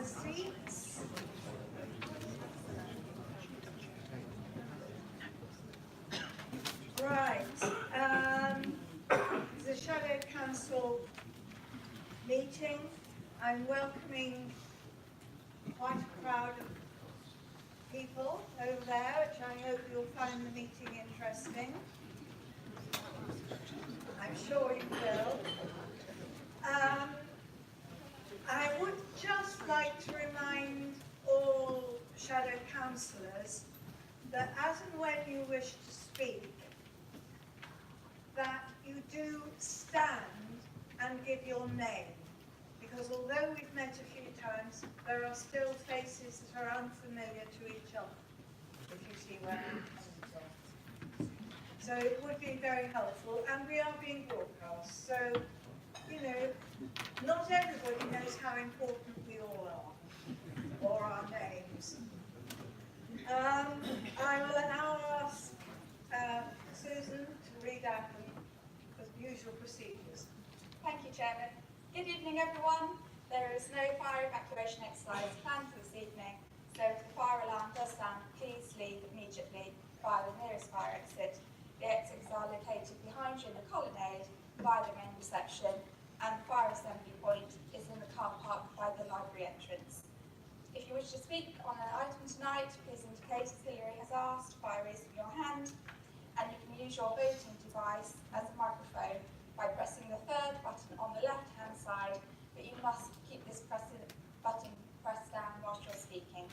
your seats. Right, the Shadow Council meeting. I'm welcoming quite a crowd of people over there, which I hope you'll find the meeting interesting. I'm sure you will. I would just like to remind all Shadow Councillors that as and when you wish to speak, that you do stand and give your name. Because although we've met a few times, there are still faces that are unfamiliar to each other, if you see where I'm coming from. So it would be very helpful, and we are being broadcast, so, you know, not everybody knows how important we all are, or our names. I will now ask Susan to read out the usual procedures. Thank you, Chairman. Good evening, everyone. There is no fire evacuation exercise planned for this evening, so if the fire alarm does sound, please leave immediately via the nearest fire exit. The exits are located behind you in the colonnade by the main reception, and the fire assembly point is in the car park by the library entrance. If you wish to speak on an item tonight, please indicate, as Hilary has asked, by raising your hand, and you can use your voting device as a microphone by pressing the third button on the left-hand side, but you must keep this button pressed down whilst you're speaking.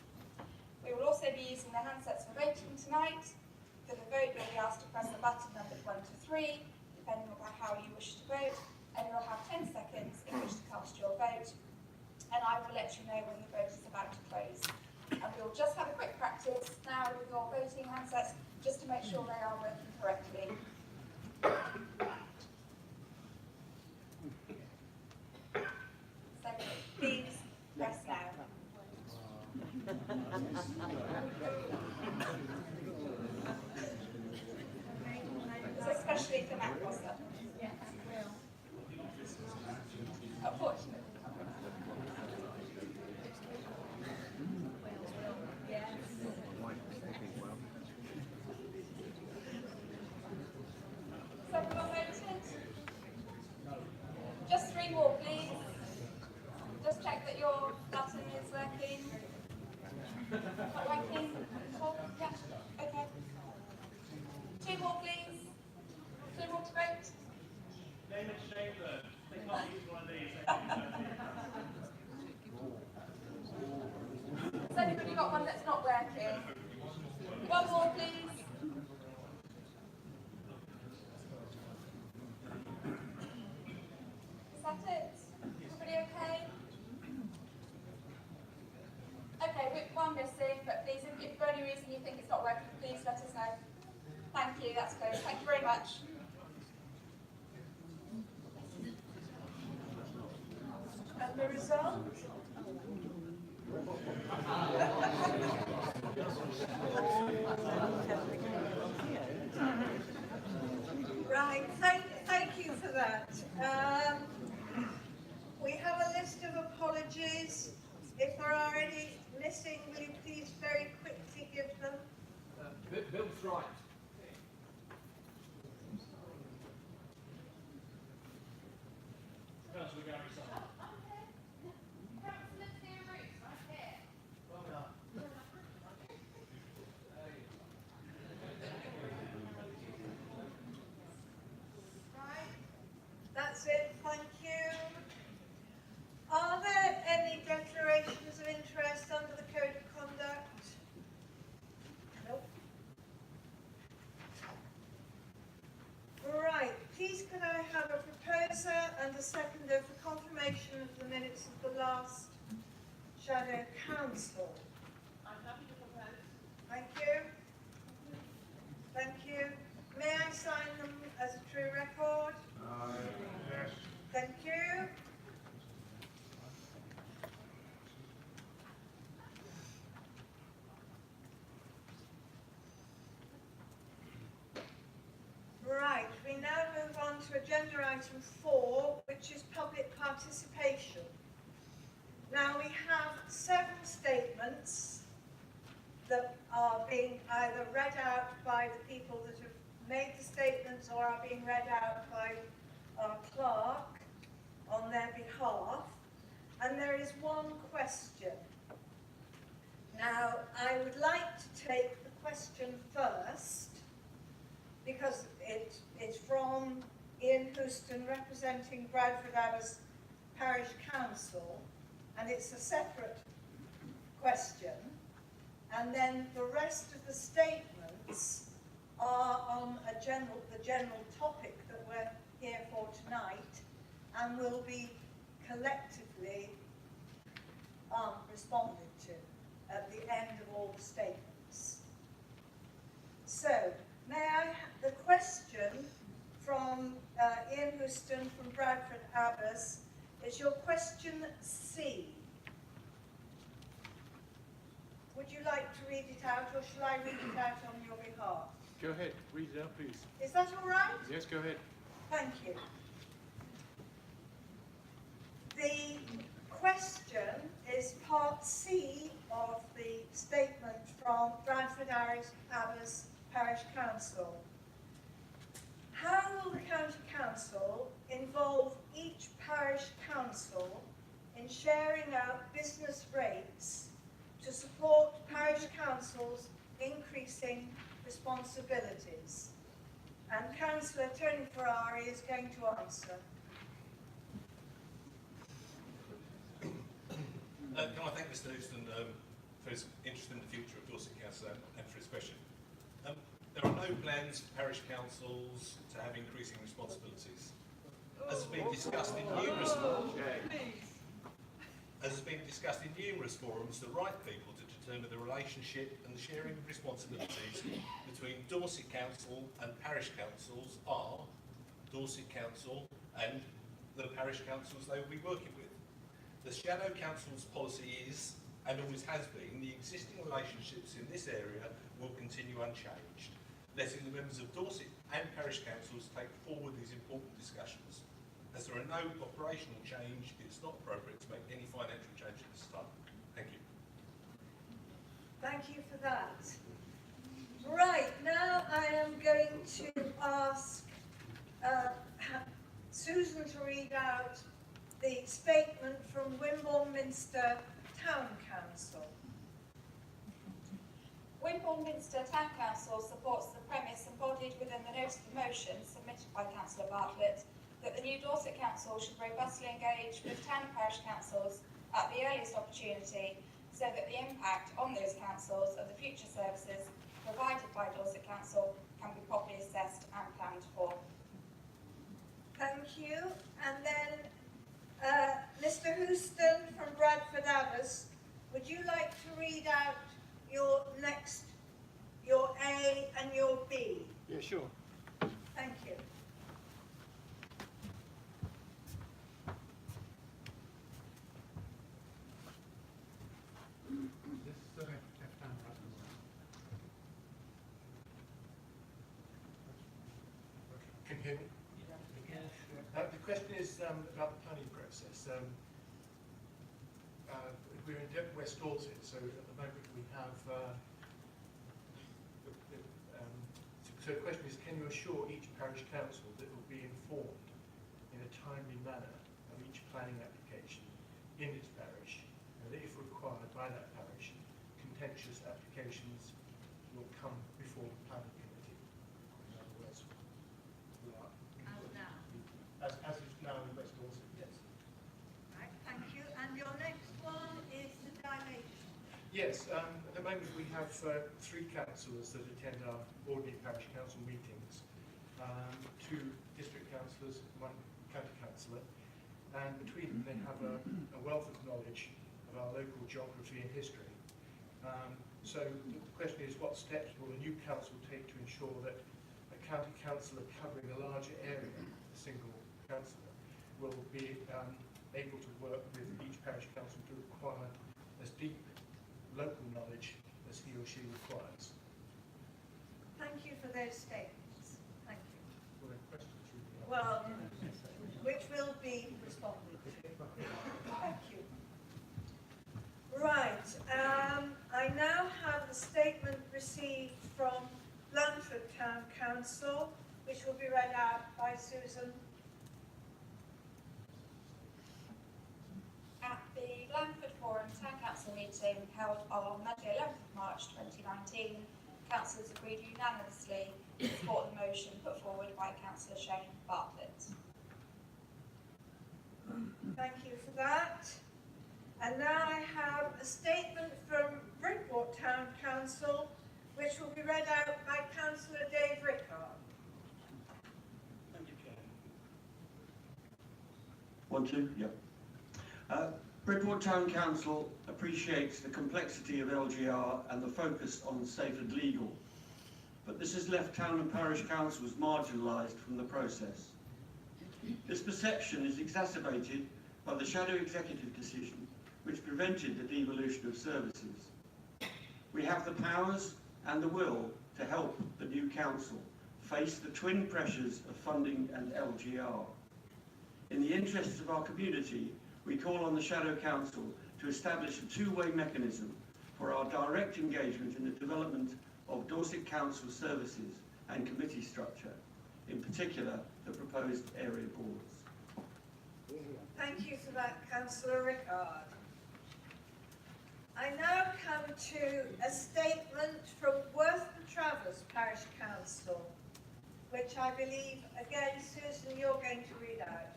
We will also be using the handsets for voting tonight. For the vote, you'll be asked to press the button numbered 1 to 3, depending on how you wish to vote, and you'll have 10 seconds in which to cast your vote, and I will let you know when the vote is about to close. And we'll just have a quick practice now with your voting handsets, just to make sure they are working correctly. So please press now. So especially for Matt Foster. Yes, unfortunately. Yes. So everyone voted? Just 3 more, please. Just check that your button is working. Not working? Oh, yeah, okay. 2 more, please. 2 more to vote. Name and shame them. They can't use one of these. Has anybody got one that's not working? 1 more, please. Is that it? Everybody okay? Okay, with 1 missing, but please, if for any reason you think it's not working, please let us know. Thank you, that's clear. Thank you very much. And the result? Right, thank you for that. We have a list of apologies. If there are any missing, will you please very quickly give them? Bill's right. Councillor Gary Sutton. That's it, thank you. Are there any declarations of interest under the Code of Conduct? Nope. Right, please can I have a proposer and a seconder for confirmation of the minutes of the last Shadow Council? I'm happy to propose. Thank you. Thank you. May I sign them as a true record? Yes. Thank you. Right, we now move on to agenda item 4, which is public participation. Now we have therefore are being read out by our clerk on their behalf. And there is one question. Now, I would like to take the question first, because it's from Ian Houston representing Bradford Abbas Parish Council, and it's a separate question. And then the rest of the statements are on the general topic that we're here for tonight, and will be collectively responded to at the end of all the statements. So, may I have the question from Ian Houston from Bradford Abbas is your question C. Would you like to read it out, or shall I read it out on your behalf? Go ahead, read it out, please. Is that all right? Yes, go ahead. Thank you. The question is part C of the statement from Bradford Abbas Parish Council. How will the County Council involve each parish council in sharing out business rates to support parish councils' increasing responsibilities? And Councillor Tony Ferrari is going to answer. Can I thank Mr Houston for his interest in the future of Dorset Council and for his question. There are no plans for parish councils to have increasing responsibilities. As has been discussed in numerous forums, the right people to determine the relationship and the sharing of responsibilities between Dorset Council and parish councils are Dorset Council and the parish councils they will be working with. The Shadow Council's policy is, and always has been, the existing relationships in this area will continue unchanged, letting the members of Dorset and parish councils take forward these important discussions. As there are no operational change, it's not appropriate to make any financial change at this time. Thank you. Thank you for that. Right, now I am going to ask Susan to read out the statement from Wimborne Minster Town Council. Wimborne Minster Town Council supports the premise embodied within the notice of motion submitted by Councillor Bartlett that the new Dorset Council should robustly engage with town and parish councils at the earliest opportunity, so that the impact on those councils of the future services provided by Dorset Council can be properly assessed and planned for. Thank you. And then Mr Houston from Bradford Abbas, would you like to read out your A and your B? Yeah, sure. Thank you. Can you hear me? The question is about the planning process. We're in West Dorset, so at the moment we have. So the question is, can you assure each parish council that it will be informed in a timely manner of each planning application in its parish, and that if required by that parish, contentious applications will come before the planning committee? In other words, we are as is now in West Dorset. Yes. Right, thank you. And your next one is the dilation. Yes, at the moment we have 3 councillors that attend our ordinary parish council meetings, 2 district councillors, 1 county councillor, and between them they have a wealth of knowledge of our local geography and history. So the question is, what steps will the new council take to ensure that a county councillor covering a larger area, a single councillor, will be able to work with each parish council to acquire as deep local knowledge as he or she requires? Thank you for those statements. Thank you. Well, there are questions really. Well, which will be responded to. Thank you. Right, I now have a statement received from Blandford Town Council which will be read out by Susan. At the Blandford Forum Town Council meeting held on Monday 11th of March 2019, councillors agreed unanimously to support the motion put forward by Councillor Shane Bartlett. Thank you for that. And now I have a statement from Bridport Town Council, which will be read out by Councillor Dave Rickard. Thank you, Chair. 1, 2, yeah. Bridport Town Council appreciates the complexity of LGR and the focus on safe and legal, but this has left town and parish councils marginalised from the process. This perception is exacerbated by the shadow executive decision which prevented the devolution of services. We have the powers and the will to help the new council face the twin pressures of funding and LGR. In the interests of our community, we call on the Shadow Council to establish a two-way mechanism for our direct engagement in the development of Dorset Council services and committee structure, in particular the proposed area boards. Thank you for that, Councillor Rickard. I now come to a statement from Worth and Travers Parish Council, which I believe, again, Susan, you're going to read out.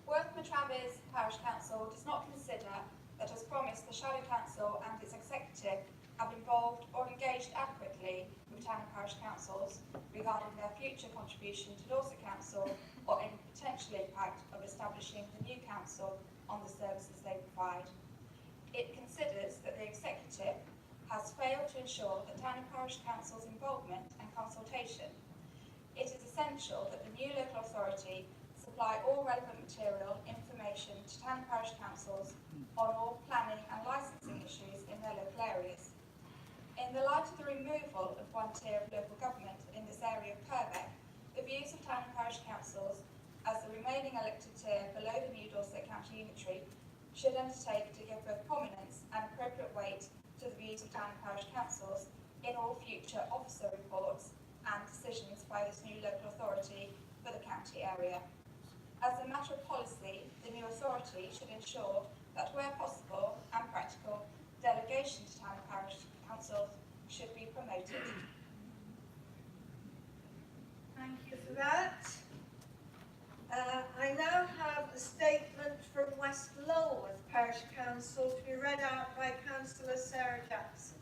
Worth and Travers Parish Council does not consider that, as promised, the Shadow Council and its executive have involved or engaged adequately with town and parish councils regarding their future contribution to Dorset Council or any potential impact of establishing the new council on the services they provide. It considers that the executive has failed to ensure that town and parish councils' involvement and consultation. It is essential that the new local authority supply all relevant material information to town and parish councils on all planning and licensing issues in their local areas. In the light of the removal of one tier of local government in this area of Purbeck, the views of town and parish councils as the remaining elected tier below the new Dorset County Unitary should undertake to give both prominence and appropriate weight to the views of town and parish councils in all future officer reports and decisions by this new local authority for the county area. As a matter of policy, the new authority should ensure that where possible and practical, delegation to town and parish councils should be promoted. Thank you for that. I now have a statement from West Lulworth Parish Council to be read out by Councillor Sarah Jackson.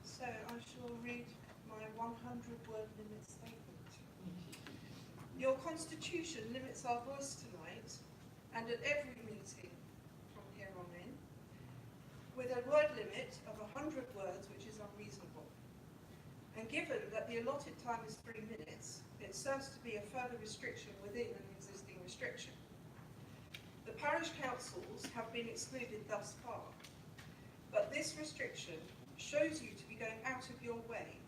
So I shall read my 100-word limit statement. Your constitution limits our voice tonight and at every meeting from here on in with a word limit of 100 words, which is unreasonable. And given that the allotted time is 3 minutes, it serves to be a further restriction within an existing restriction. The parish councils have been excluded thus far, but this restriction shows you to be going out of your way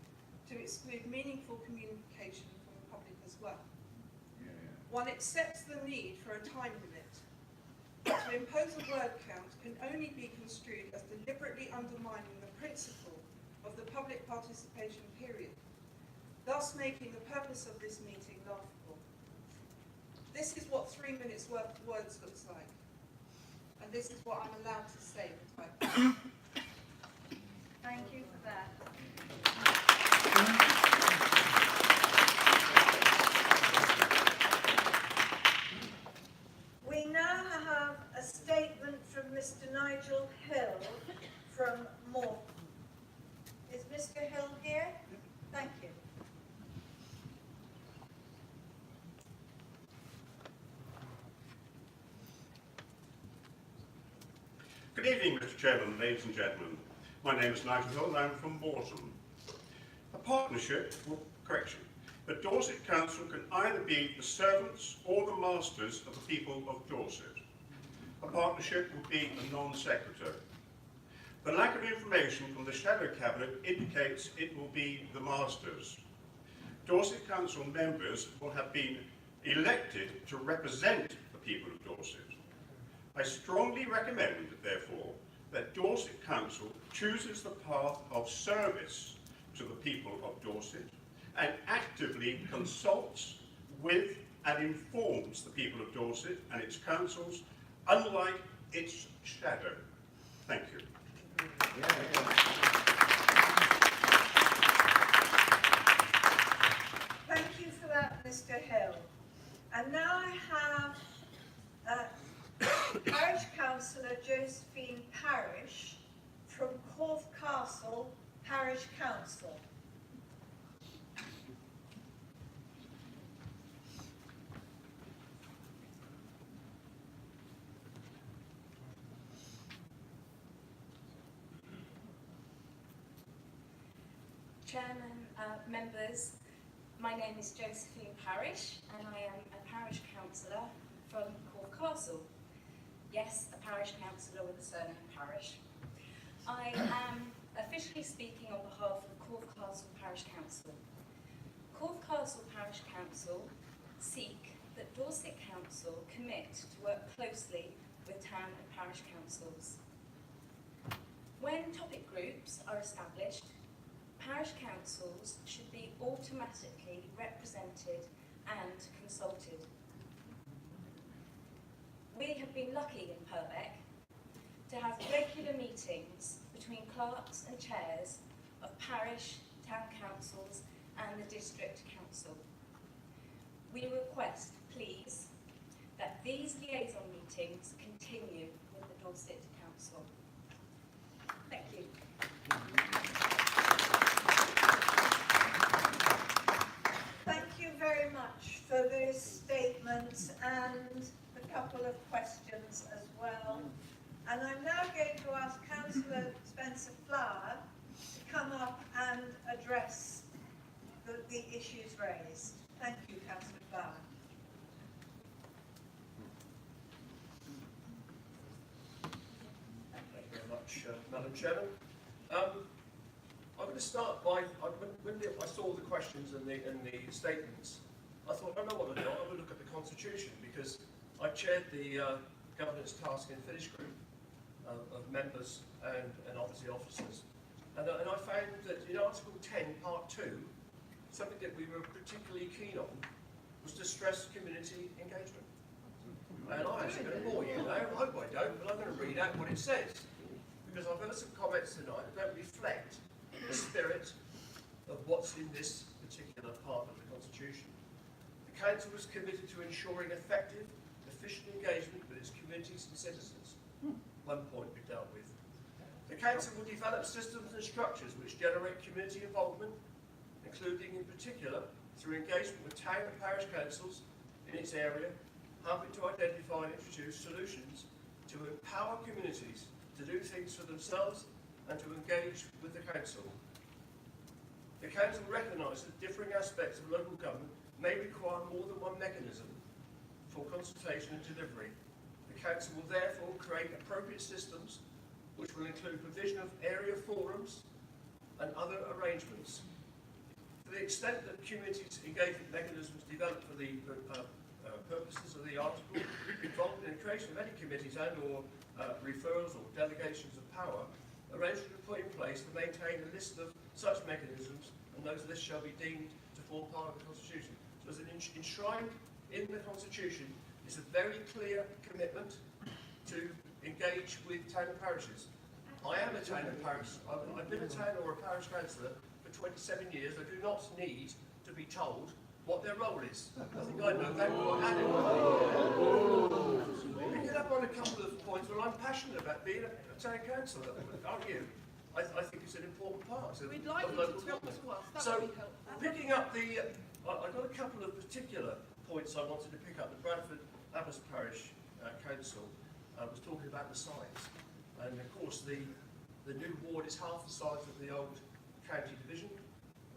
to exclude meaningful communication from the public as well. One accepts the need for a time limit, but to impose a word count can only be construed as deliberately undermining the principle of the public participation period, thus making the purpose of this meeting laughable. This is what 3 minutes worth of words looks like, and this is what I'm allowed to say in time. Thank you for that. We now have a statement from Mr. Nigel Hill from Morton. Is Mr. Hill here? Thank you. Good evening, Mr. Chairman, ladies and gentlemen. My name is Nigel Hill and I'm from Morton. A partnership, correction, but Dorset Council can either be the servants or the masters of the people of Dorset. a partnership would be a non-sequitur. The lack of information from the Shadow Cabinet indicates it will be the Masters. Dorset Council members will have been elected to represent the people of Dorset. I strongly recommend, therefore, that Dorset Council chooses the path of service to the people of Dorset and actively consults with and informs the people of Dorset and its councils, unlike its shadow. Thank you. Thank you for that, Mr. Hill. And now I have Parish Councillor Josephine Parish from Corfe Castle Parish Council. Chairman, members, my name is Josephine Parish and I am a parish councillor from Corfe Castle. Yes, a parish councillor with a surname Parish. I am officially speaking on behalf of Corfe Castle Parish Council. Corfe Castle Parish Council seek that Dorset Council commit to work closely with town and parish councils. When topic groups are established, parish councils should be automatically represented and consulted. We have been lucky in Purbeck to have regular meetings between clerks and chairs of parish, town councils and the district council. We request, please, that these liaison meetings continue with the Dorset Council. Thank you. Thank you very much for those statements and a couple of questions as well. And I'm now going to ask Councillor Spencer Flower to come up and address the issues raised. Thank you, Councillor Flower. Thank you very much, Madam Chairman. I'm going to start by, when I saw the questions and the statements, I thought, I know what I'll do. I'm going to look at the Constitution, because I chaired the Governance Task and Finish Group of members and obviously officers. And I found that in Article 10, Part 2, something that we were particularly keen on was to stress community engagement. And I'm actually going to bore you now. I hope I don't, but I'm going to read out what it says, because I've heard some comments tonight that don't reflect the spirit of what's in this particular part of the Constitution. The Council is committed to ensuring effective, efficient engagement with its communities and citizens. One point we dealt with. The Council will develop systems and structures which generate community involvement, including in particular through engagement with town and parish councils in its area, helping to identify and introduce solutions to empower communities to do things for themselves and to engage with the Council. The Council recognises that differing aspects of local government may require more than one mechanism for consultation and delivery. The Council will therefore create appropriate systems which will include provision of area forums and other arrangements. To the extent that communities' engagement mechanisms develop for the purposes of the article involved in the creation of any committees and or referrals or delegations of power, arrangements are put in place to maintain a list of such mechanisms, and those lists shall be deemed to form part of the Constitution. So as an enshrined in the Constitution is a very clear commitment to engage with town and parishes. I am a town and parish. I've been a town or a parish councillor for 27 years. I do not need to be told what their role is. I think I know that, but I had it. Picking up on a couple of points where I'm passionate about being a town councillor, aren't you? I think it's an important part of We'd like you local to talk government. to us. That So, would be helpful. picking up I've got a couple of particular points I wanted to pick up. The Bradford Abbas Parish Council was talking about the size, and of course the new ward is half the size of the old county division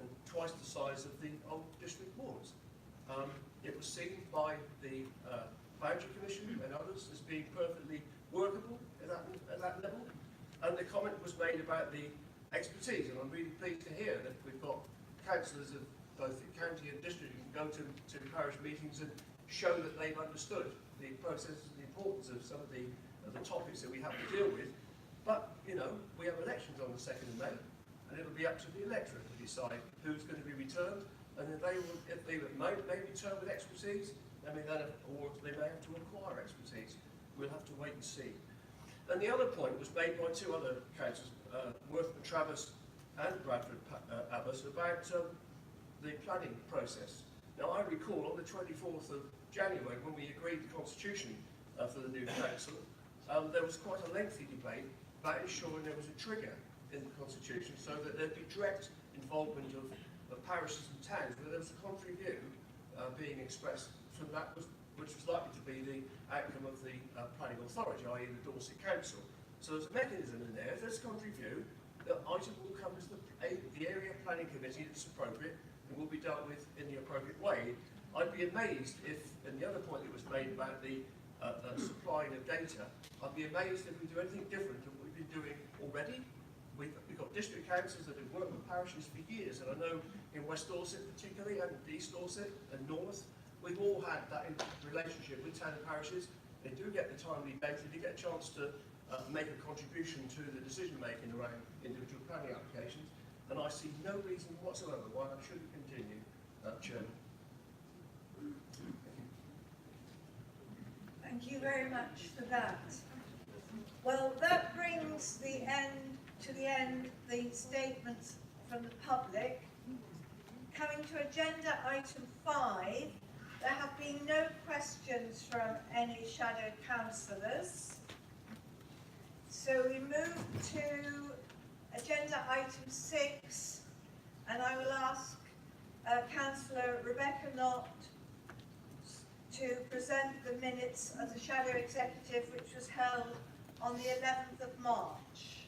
and twice the size of the old district wards. It was seen by the Boundary Commission and others as being perfectly workable at that level. And the comment was made about the expertise, and I'm really pleased to hear that we've got councillors of both the county and district who can go to parish meetings and show that they've understood the processes and the importance of some of the topics that we have to deal with. But, you know, we have elections on the 2nd of May, and it'll be up to the electorate to decide who's going to be returned, and if they may return with expertise, or they may have to acquire expertise. We'll have to wait and see. And the other point was made by two other councillors, Worthman Travis and Bradford Abbas, about the planning process. Now, I recall on the 24th of January, when we agreed the constitution for the new council, there was quite a lengthy debate about ensuring there was a trigger in the constitution so that there'd be direct involvement of parishes and towns, where there was a contrary view being expressed from that, which was likely to be the outcome of the planning authority, i.e. the Dorset Council. So there's a mechanism in there. If there's a contrary view, the item will come to the area planning committee that's appropriate and will be dealt with in the appropriate way. I'd be amazed if, and the other point that was made about the supplying of data, I'd be amazed if we do anything different than what we've been doing already. We've got district councils that have worked with parishes for years, and I know in West Dorset particularly, and East Dorset and North, we've all had that relationship with town and parishes. They do get the timely data, they get a chance to make a contribution to the decision making around individual planning applications, and I see no reason whatsoever why that shouldn't continue, Chairman. Thank you very much for that. Well, that brings to the end the statements from the public. Coming to agenda item 5, there have been no questions from any shadow councillors. So we move to agenda item 6, and I will ask Councillor Rebecca Knott to present the minutes of the shadow executive, which was held on the 11th of March.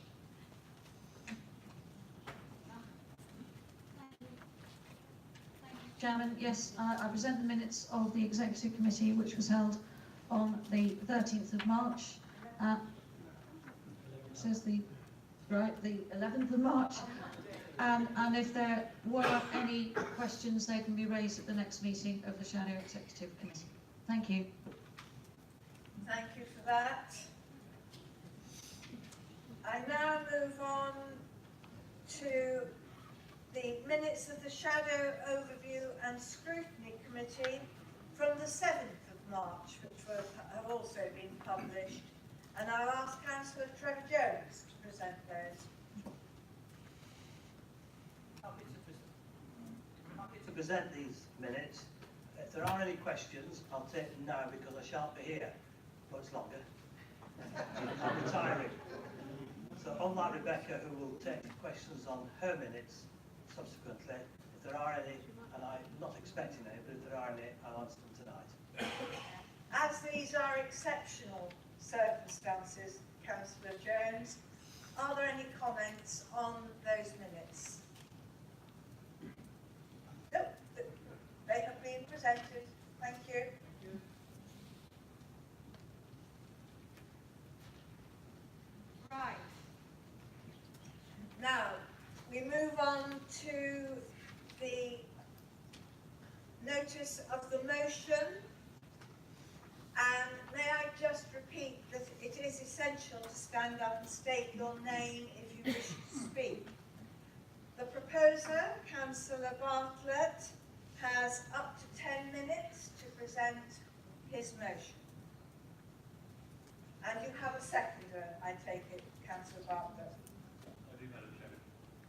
Chairman, yes, I present the minutes of the Executive Committee, which was held on the 13th of March. Says the 11th of March. And if there were any questions, they can be raised at the next meeting of the Shadow Executive Committee. Thank you. Thank you for that. I now move on to the minutes of the Shadow Overview and Scrutiny Committee from the 7th of March, which have also been published. And I'll ask Councillor Trevor Jones to present those. Happy to present these minutes. If there are any questions, I'll take them now because I shan't be here much longer. I'm retiring. So unlike Rebecca, who will take questions on her minutes subsequently, if there are any, and I'm not expecting any, but if there are any, I'll answer them tonight. As these are exceptional circumstances, Councillor Jones, are there any comments on those minutes? No, they have been presented. Thank you. Right. Now, we move on to the notice of the motion. And may I just repeat that it is essential to stand up and state your name if you wish to speak. The proposer, Councillor Bartlett, has up to 10 minutes to present his motion. And you have a seconder, I take it, Councillor Bartlett. I do, Madam Chairman.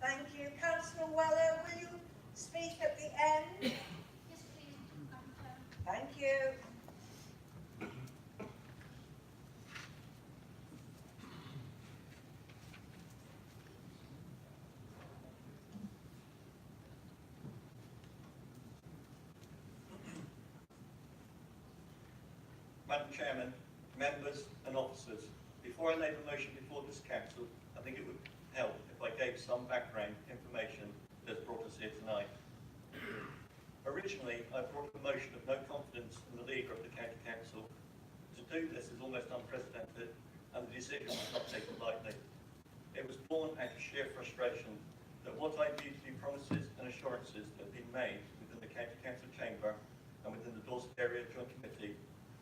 Thank you. Councillor Weller, will you speak at the end? Yes, please, Madam Chairman. Thank you. Madam Chairman, members and officers, before I lay the motion before this council, I think it would help if I gave some background information that's brought us here tonight. Originally, I brought a motion of no confidence in the leader of the county council. To do this is almost unprecedented, and the decision was not taken lightly. It was born out of sheer frustration that what I viewed to be promises and assurances that had been made within the County Council chamber and within the Dorset Area Joint Committee,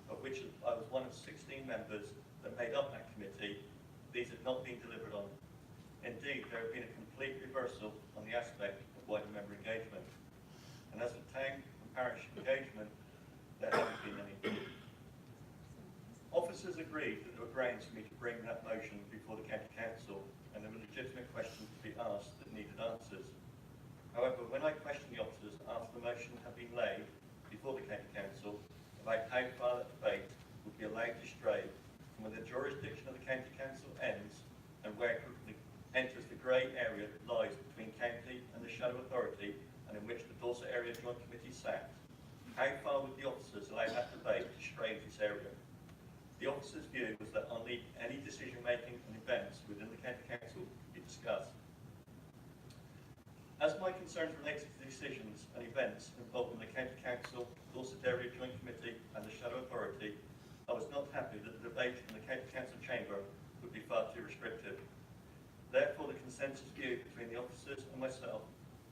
of which I was one of 16 members that made up that committee, these had not been delivered on. Indeed, there had been a complete reversal on the aspect of wider member engagement. And as for town and parish engagement, there hadn't been any. Officers agreed that there were grounds for me to bring that motion before the County Council, and there were legitimate questions to be asked that needed answers. However, when I questioned the officers after the motion had been laid before the County Council about how far that debate would be allowed to stray from where the jurisdiction of the County Council ends and where it enters the grey area that lies between County and the Shadow Authority, and in which the Dorset Area Joint Committee sat, how far would the officers allow that debate to stray into this area? The officers' view was that only any decision-making and events within the County Council could be discussed. As my concerns related to decisions and events involving the County Council, Dorset Area Joint Committee and the Shadow Authority, I was not happy that the debate in the County Council chamber would be far too restrictive. Therefore, the consensus view between the officers and myself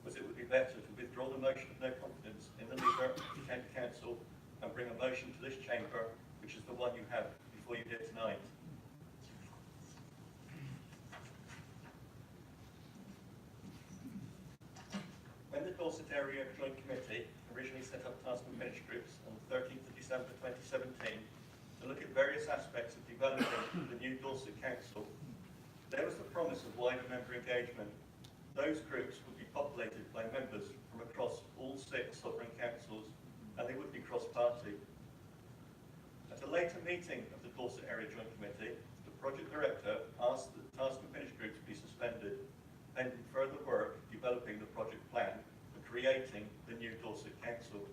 was it would be better to withdraw the motion of no confidence in the leader of the County Council and bring a motion to this chamber, which is the one you have before you here tonight. When the Dorset Area Joint Committee originally set up task and finish groups on the 13th of December 2017 to look at various aspects of developing the new Dorset Council, there was the promise of wider member engagement. Those groups would be populated by members from across all 6 sovereign councils, and they would be cross-party. At a later meeting of the Dorset Area Joint Committee, the project director asked that the task and finish groups be suspended, pending further work developing the project plan for creating the new Dorset Council.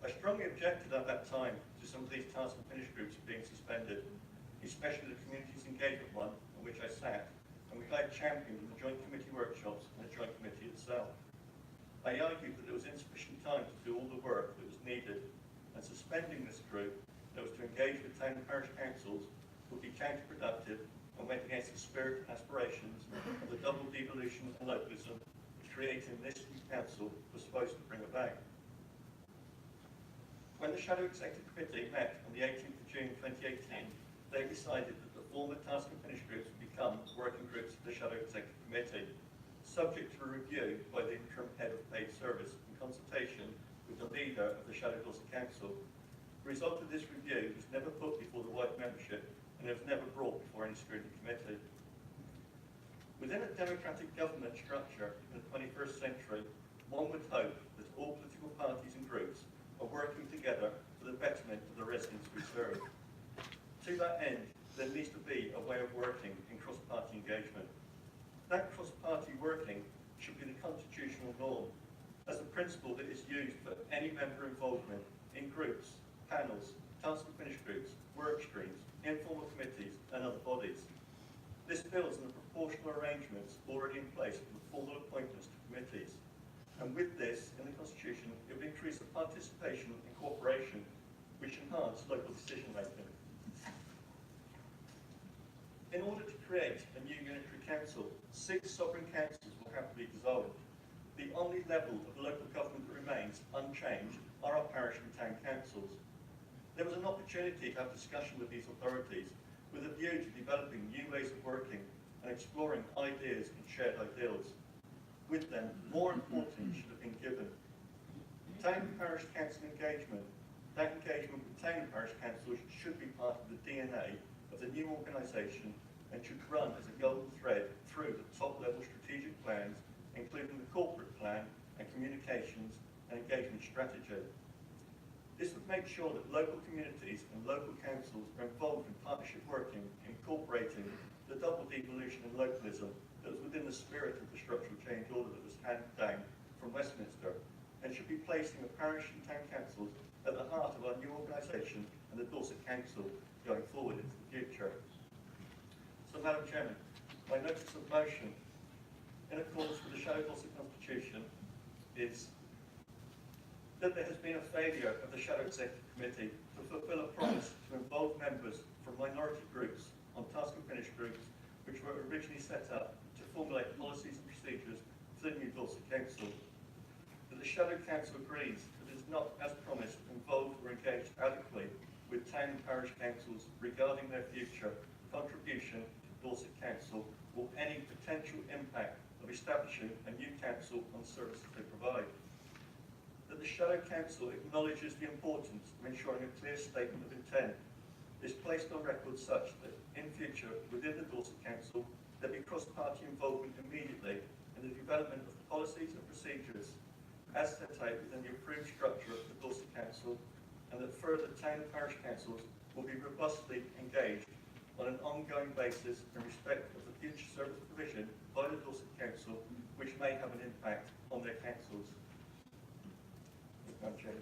I strongly objected at that time to some of these task and finish groups being suspended, especially the communities engagement one, on which I sat, and which I championed in the joint committee workshops and the joint committee itself. I argued that there was insufficient time to do all the work that was needed, and suspending this group that was to engage with town and parish councils would be counterproductive and went against the spirit and aspirations of the double devolution and localism which creating this new council was supposed to bring about. When the Shadow Executive Committee met on the 18th of June 2018, they decided that the former task and finish groups would become working groups of the Shadow Executive Committee, subject to a review by the interim head of paid service in consultation with the leader of the Shadow Dorset Council. The result of this review was never put before the wider membership, and it was never brought before any scrutiny committee. Within a democratic government structure in the 21st century, one would hope that all political parties and groups are working together for the betterment of the residents we serve. To that end, there needs to be a way of working in cross-party engagement. That cross-party working should be the constitutional norm, as a principle that is used for any member involvement in groups, panels, task and finish groups, work streams, informal committees and other bodies. This builds on the proportional arrangements already in place for the formal appointments to committees. And with this, in the Constitution, it would increase the participation and cooperation, which enhance local decision making. In order to create a new unitary council, 6 sovereign councils will have to be dissolved. The only level of local government that remains unchanged are our parish and town councils. There was an opportunity to have discussion with these authorities with a view to developing new ways of working and exploring ideas and shared ideals. With them, more importance should have been given. Town and parish council engagement. That engagement with town and parish councils should be part of the DNA of the new organisation and should run as a golden thread through the top-level strategic plans, including the corporate plan and communications and engagement strategy. This would make sure that local communities and local councils are involved in partnership working, incorporating the double devolution and localism that was within the spirit of the structural change order that was handed down from Westminster, and should be placing the parish and town councils at the heart of our new organisation and the Dorset Council going forward into the future. So, Madam Chairman, my notice of motion, in accordance with the Shadow Dorset Constitution, is that there has been a failure of the Shadow Executive Committee to fulfil a promise to involve members from minority groups on task and finish groups, which were originally set up to formulate policies and procedures for the new Dorset Council. That the Shadow Council agrees that it is not, as promised, involved or engaged adequately with town and parish councils regarding their future contribution to Dorset Council or any potential impact of establishing a new council on services they provide. That the Shadow Council acknowledges the importance of ensuring a clear statement of intent is placed on record such that in future within the Dorset Council there be cross-party involvement immediately in the development of policies and procedures as set out within the approved structure of the Dorset Council, and that further town and parish councils will be robustly engaged on an ongoing basis in respect of the future service provision by the Dorset Council, which may have an impact on their councils. Madam Chair.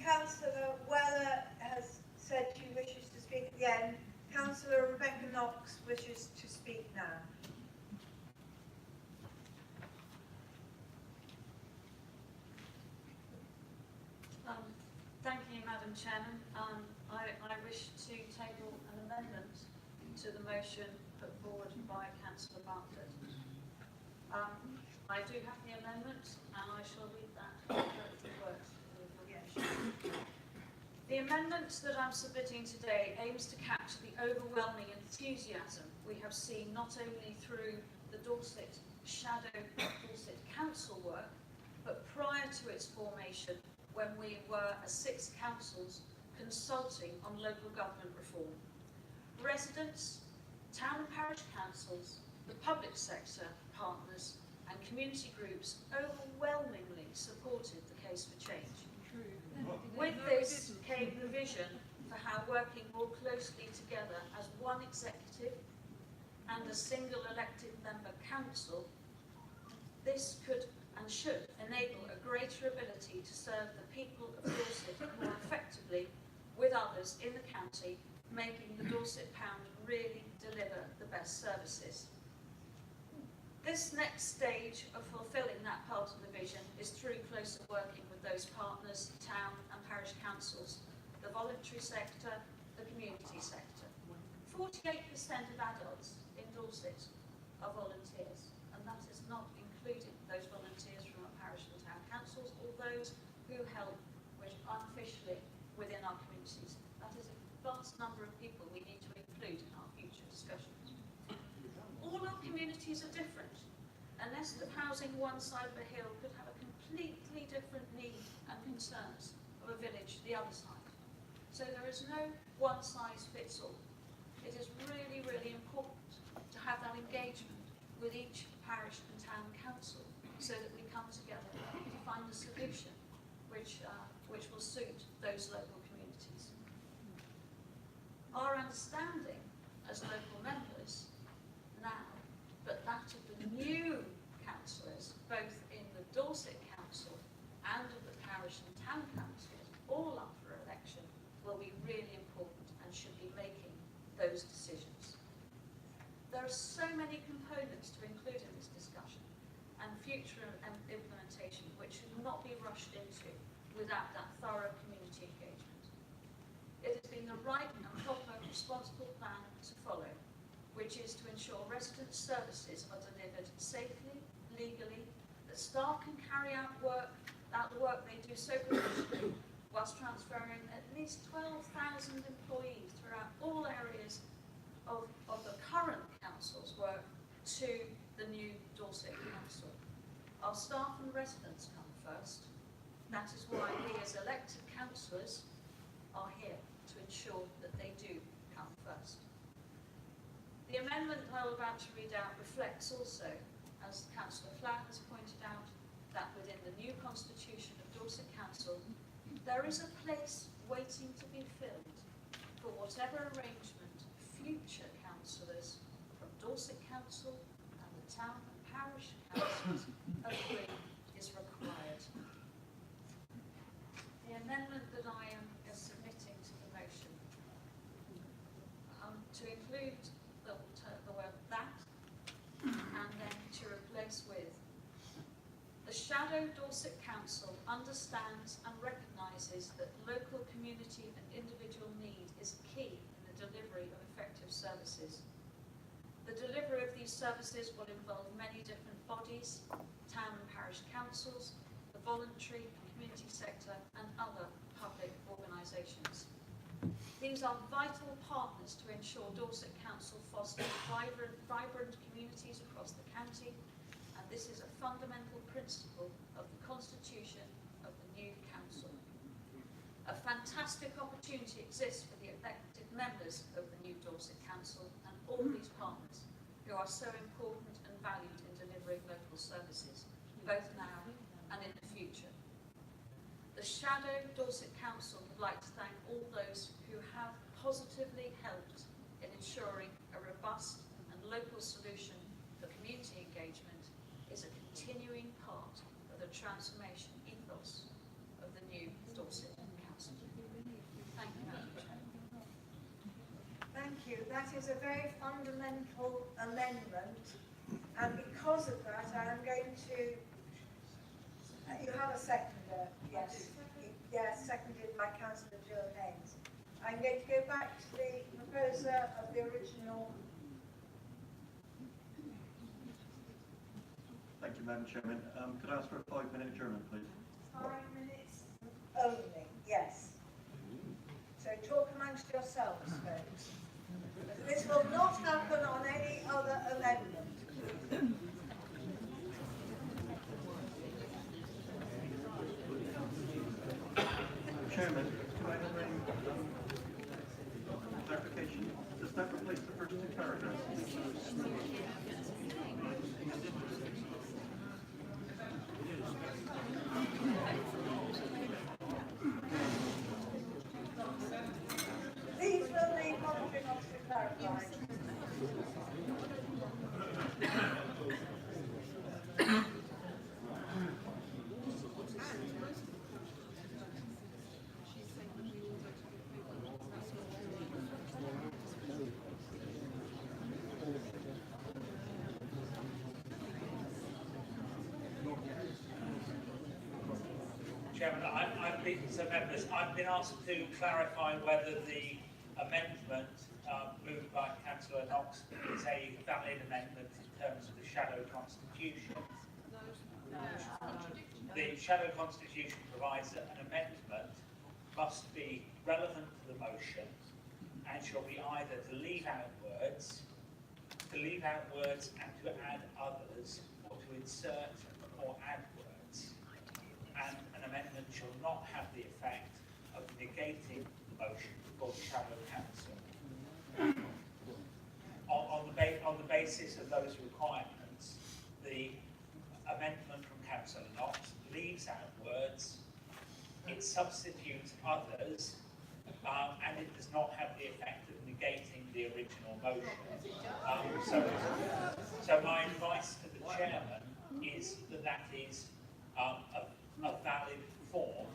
Councillor Weller has said she wishes to speak at the end. Councillor Rebecca Knox wishes to speak now. Thank you, Madam Chairman. I wish to table an amendment to the motion put forward by Councillor Bartlett. I do have the amendment and I shall read that if it works. The amendment that I'm submitting today aims to capture the overwhelming enthusiasm we have seen not only through the Dorset Shadow Dorset Council work, but prior to its formation, when we were as 6 councils consulting on local government reform. Residents, town and parish councils, the public sector partners and community groups overwhelmingly supported the case for change. With this came the vision for how working more closely together as one executive and a single elected member council, this could and should enable a greater ability to serve the people of Dorset more effectively with others in the county, making the Dorset Pound really deliver the best services. This next stage of fulfilling that part of the vision is through closer working with those partners, town and parish councils, the voluntary sector, the community sector. 48% of adults in Dorset are volunteers, and that is not including those volunteers from our parish and town councils or those who help which unofficially within our communities. That is a vast number of people we need to include in our future discussions. All our communities are different. A nest of housing one side of a hill could have a completely different need and concerns of a village the other side. So there is no one size fits all. It is really, really important to have that engagement with each parish and town council so that we come together to find a solution which will suit those local communities. Our understanding as local members now, but that of the new councillors, both in the Dorset Council and of the parish and town councils, all up for election, will be really important and should be making those decisions. There are so many components to include in this discussion and future implementation which should not be rushed into without that thorough community engagement. It has been the right and proper responsible plan to follow, which is to ensure resident services are delivered safely, legally, that staff can carry out the work they do so professionally, whilst transferring at least 12,000 employees throughout all areas of the current council's work to the new Dorset Council. Our staff and residents come first. That is why we as elected councillors are here to ensure that they do come first. The amendment I'm about to read out reflects also, as Councillor Flack has pointed out, that within the new constitution of Dorset Council, there is a place waiting to be filled for whatever arrangement future councillors from Dorset Council and the town and parish councils agree is required. The amendment that I am submitting to the motion to include the word that and then to replace with the Shadow Dorset Council understands and recognises that local community and individual need is key in the delivery of effective services. The delivery of these services will involve many different bodies, town and parish councils, the voluntary and community sector and other public organisations. These are vital partners to ensure Dorset Council fosters vibrant communities across the county, and this is a fundamental principle of the constitution of the new council. A fantastic opportunity exists for the elected members of the new Dorset Council and all these partners who are so important and valued in delivering local services, both now and in the future. The Shadow Dorset Council would like to thank all those who have positively helped in ensuring a robust and local solution for community engagement is a continuing part of the transformation ethos of the new Dorset Council. Thank you, Madam Chair. Thank you. That is a very fundamental amendment, and because of that, I am going to. You have a seconder, yes. Yes, seconded by Councillor Jill Haynes. I'm going to go back to the proposer of the original. Thank you, Madam Chairman. Could I ask for a 5-minute adjournment, please? 5 minutes only, yes. So talk amongst yourselves, folks. This will not happen on any other amendment. Chairman, can I have a clarification? Does that replace the first 2 paragraphs? These will need monitoring officer clarifying. Chairman, I've been asked to clarify whether the amendment moved by Councillor Knox is a valid amendment in terms of the shadow constitution. The shadow constitution provides that an amendment must be relevant to the motion and shall be either to leave out words and to add others, or to insert or add words. And an amendment shall not have the effect of negating the motion before the Shadow Council. On the basis of those requirements, the amendment from Councillor Knox leaves out words, it substitutes others, and it does not have the effect of negating the original motion. So my advice to the chairman is that that is a valid form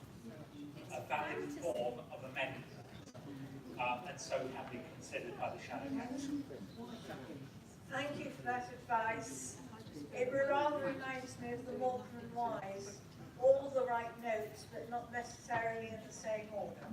of amendment, and so can be considered by the Shadow Council. Thank you for that advice. It rather reminds me of the Morecambe and Wise, all the right notes, but not necessarily in the same order.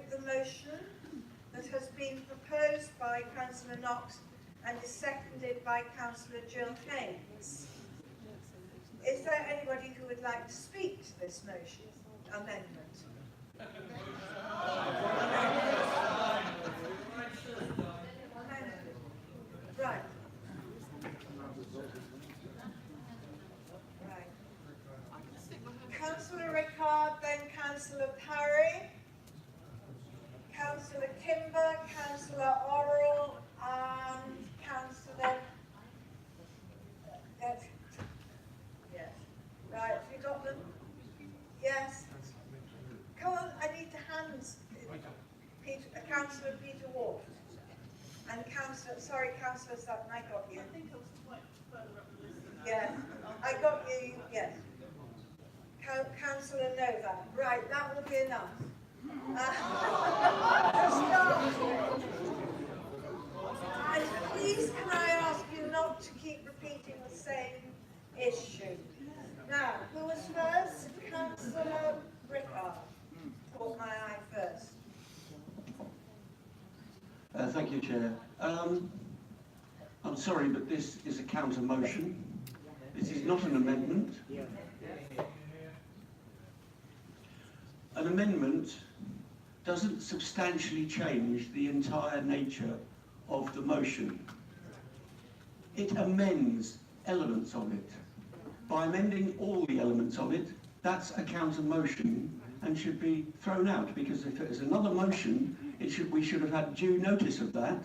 the motion that has been proposed by Councillor Knox and is seconded by Councillor Jill Haynes. Is there anybody who would like to speak to this motion amendment? Right. Right. Councillor Rickard, then Councillor Parry, Councillor Kimber, Councillor Orrell, and Councillor... Yes. Right, have you got them? Yes. Come on, I need the hands. Councillor Peter Ward. And Councillor Sutton, I got you. I think I was quite further up the list than that. Yeah, I got you, yes. Councillor Novak. Right, that will be enough. To start with. And please can I ask you not to keep repeating the same issue. Now, who was first? Councillor Rickard. Caught my eye first. Thank you, Chair. I'm sorry, but this is a counter motion. This is not an amendment. An amendment doesn't substantially change the entire nature of the motion. It amends elements of it. By amending all the elements of it, that's a counter motion and should be thrown out, because if it is another motion, we should have had due notice of that,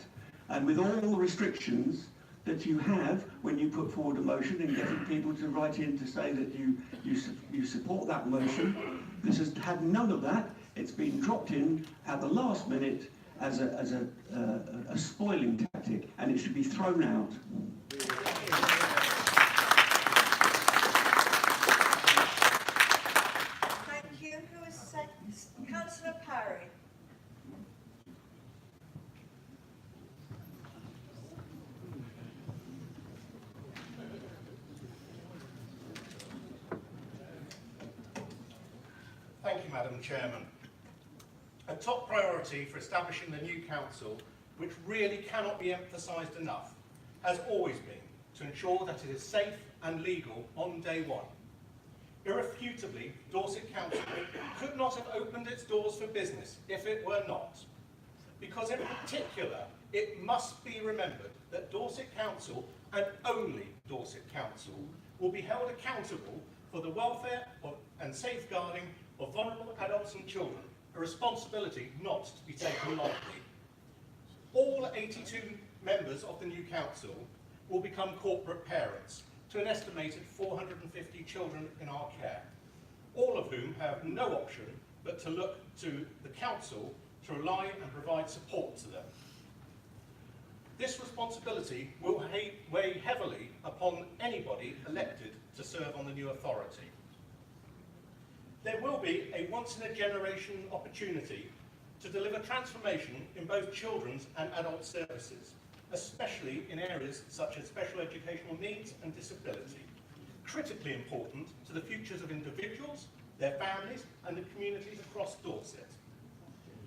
and with all the restrictions that you have when you put forward a motion and getting people to write in to say that you support that motion. This has had none of that. It's been dropped in at the last minute as a spoiling tactic, and it should be thrown out. Thank you. Who is second? Councillor Parry. Thank you, Madam Chairman. A top priority for establishing the new council, which really cannot be emphasised enough, has always been to ensure that it is safe and legal on day one. Irrefutably, Dorset Council could not have opened its doors for business if it were not. Because in particular, it must be remembered that Dorset Council, and only Dorset Council, will be held accountable for the welfare and safeguarding of vulnerable adults and children, a responsibility not to be taken lightly. All 82 members of the new council will become corporate parents to an estimated 450 children in our care, all of whom have no option but to look to the council to rely and provide support to them. This responsibility will weigh heavily upon anybody elected to serve on the new authority. There will be a once-in-a-generation opportunity to deliver transformation in both children's and adult services, especially in areas such as special educational needs and disability, critically important to the futures of individuals, their families and the communities across Dorset.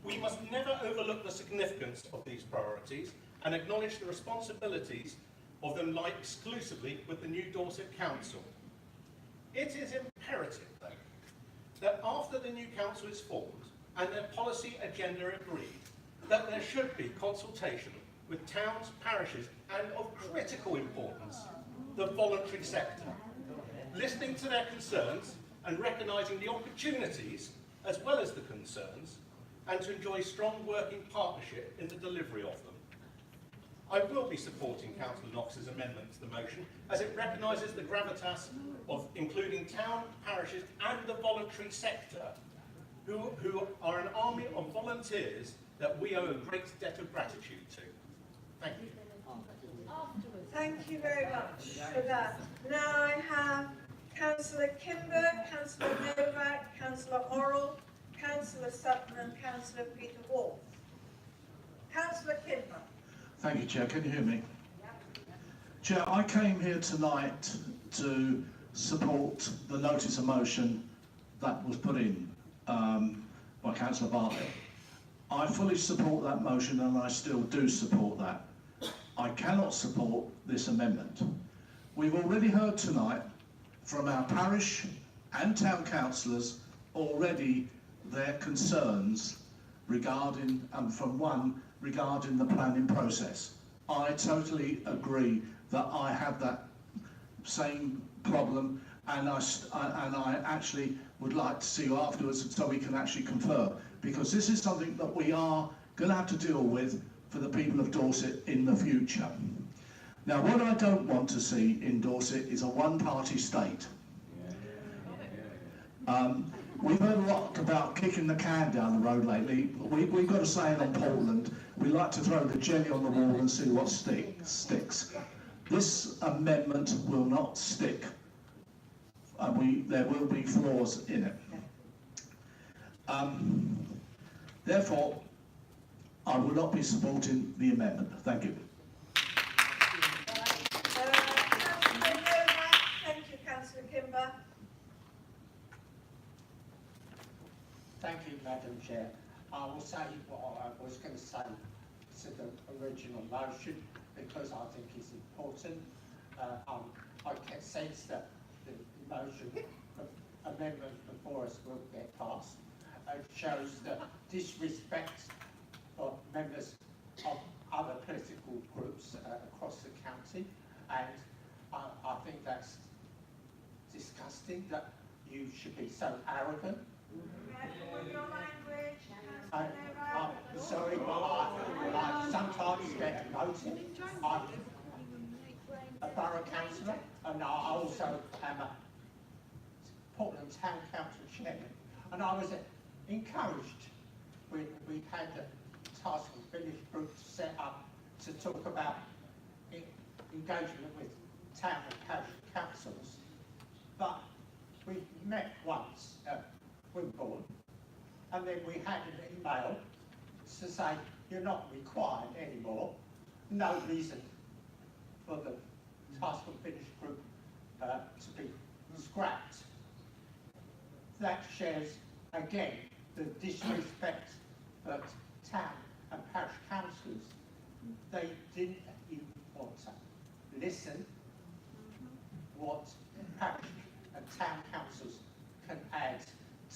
We must never overlook the significance of these priorities and acknowledge the responsibilities of them lie exclusively with the new Dorset Council. It is imperative, though, that after the new council is formed and their policy agenda agreed, that there should be consultation with towns, parishes and, of critical importance, the voluntary sector, listening to their concerns and recognising the opportunities as well as the concerns, and to enjoy strong working partnership in the delivery of them. I will be supporting Councillor Knox's amendment to the motion, as it recognises the gravitas of including town, parishes and the voluntary sector, who are an army of volunteers that we owe a great debt of gratitude to. Thank you. Thank you very much for that. Now I have Councillor Kimber, Councillor Novak, Councillor Orrell, Councillor Sutton and Councillor Peter Wolf. Councillor Kimber. Thank you, Chair. Can you hear me? Chair, I came here tonight to support the notice of motion that was put in by Councillor Bartlett. I fully support that motion and I still do support that. I cannot support this amendment. We've already heard tonight from our parish and town councillors already their concerns regarding, and from one regarding the planning process. I totally agree that I have that same problem, and I actually would like to see you afterwards so we can actually confer, because this is something that we are going to have to deal with for the people of Dorset in the future. Now, what I don't want to see in Dorset is a one-party state. We've heard a lot about kicking the can down the road lately. We've got a saying on Portland, we like to throw the jelly on the wall and see what sticks. This amendment will not stick. There will be flaws in it. Therefore, I will not be supporting the amendment. Thank you. Thank you, Councillor Kimber. Thank you, Madam Chair. I will say what I was going to say to the original motion because I think it's important. I can sense that the motion amendment before us will get passed. It shows the disrespect for members of other political groups across the county, and I think that's disgusting that you should be so arrogant. With your language, I'm sorry, but I sometimes get emotive. I'm a borough councillor, and I also am a Portland Town Council chairman, and I was encouraged when we had the task and village group set up to talk about engagement with town and parish councils, but we met once at Wimborne, and then we had an email to say you're not required anymore, no reason for the task and village group to be scrapped. That shares again the disrespect that town and parish councillors, they didn't even want to listen what parish and town councils can add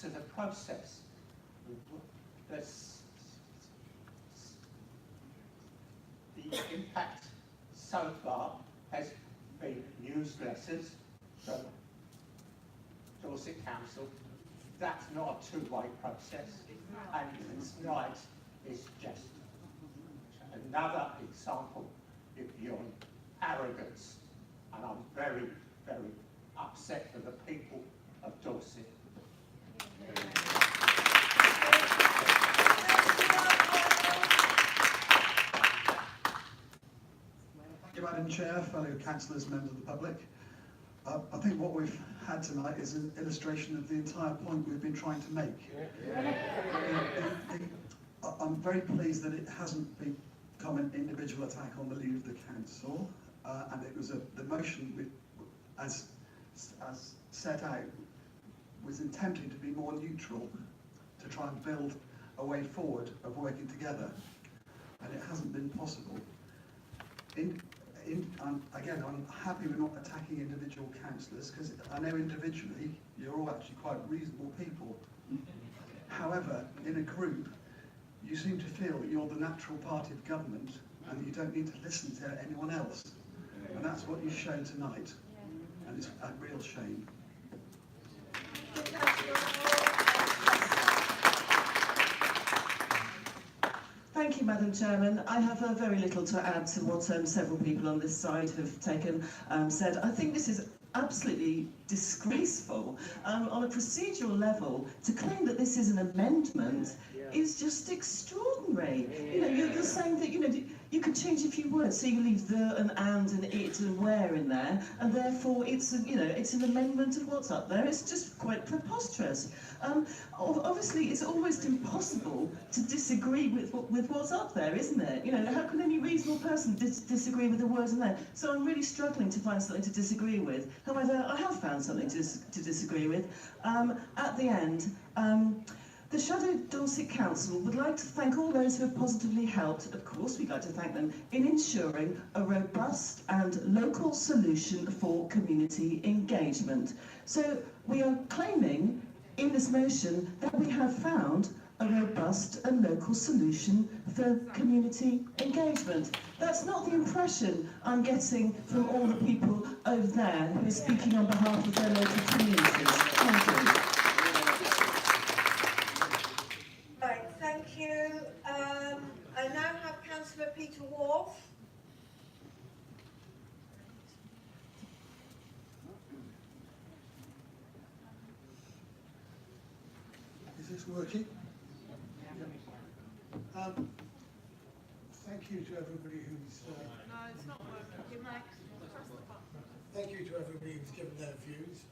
to the process. The impact so far has been newsletters from Dorset Council. That's not a two-way process, and tonight is just another example of your arrogance, and I'm very, very upset for the people of Dorset. Thank you, Madam Chair, fellow councillors, members of the public. I think what we've had tonight is an illustration of the entire point we've been trying to make. I'm very pleased that it hasn't become an individual attack on the leader of the council, and it was the motion, as set out, was intended to be more neutral, to try and build a way forward of working together, and it hasn't been possible. Again, I'm happy we're not attacking individual councillors, because I know individually you're all actually quite reasonable people. However, in a group, you seem to feel that you're the natural party of government and you don't need to listen to anyone else. And that's what you've shown tonight, and it's a real shame. Thank you, Madam Chairman. I have very little to add to what several people on this side have said. I think this is absolutely disgraceful. On a procedural level, to claim that this is an amendment is just extraordinary. You know, you're saying that, you know, you could change a few words, so you leave the and it and where in there, and therefore it's it's an amendment of what's up there. It's just quite preposterous. Obviously, it's almost impossible to disagree with what's up there, isn't it? You know, how can any reasonable person disagree with the words in there? So I'm really struggling to find something to disagree with. However, I have found something to disagree with. At the end, The Shadow Dorset Council would like to thank all those who have positively helped, of course we'd like to thank them, in ensuring a robust and local solution for community engagement. So we are claiming in this motion that we have found a robust and local solution for community engagement. That's not the impression I'm getting from all the people over there who are speaking on behalf of their local communities. Thank you. Right, thank you. I now have Councillor Peter Wharf. Is this working? Thank you to everybody who's... No, it's not working. Your mic. Press the button. Thank you to everybody who's given their views.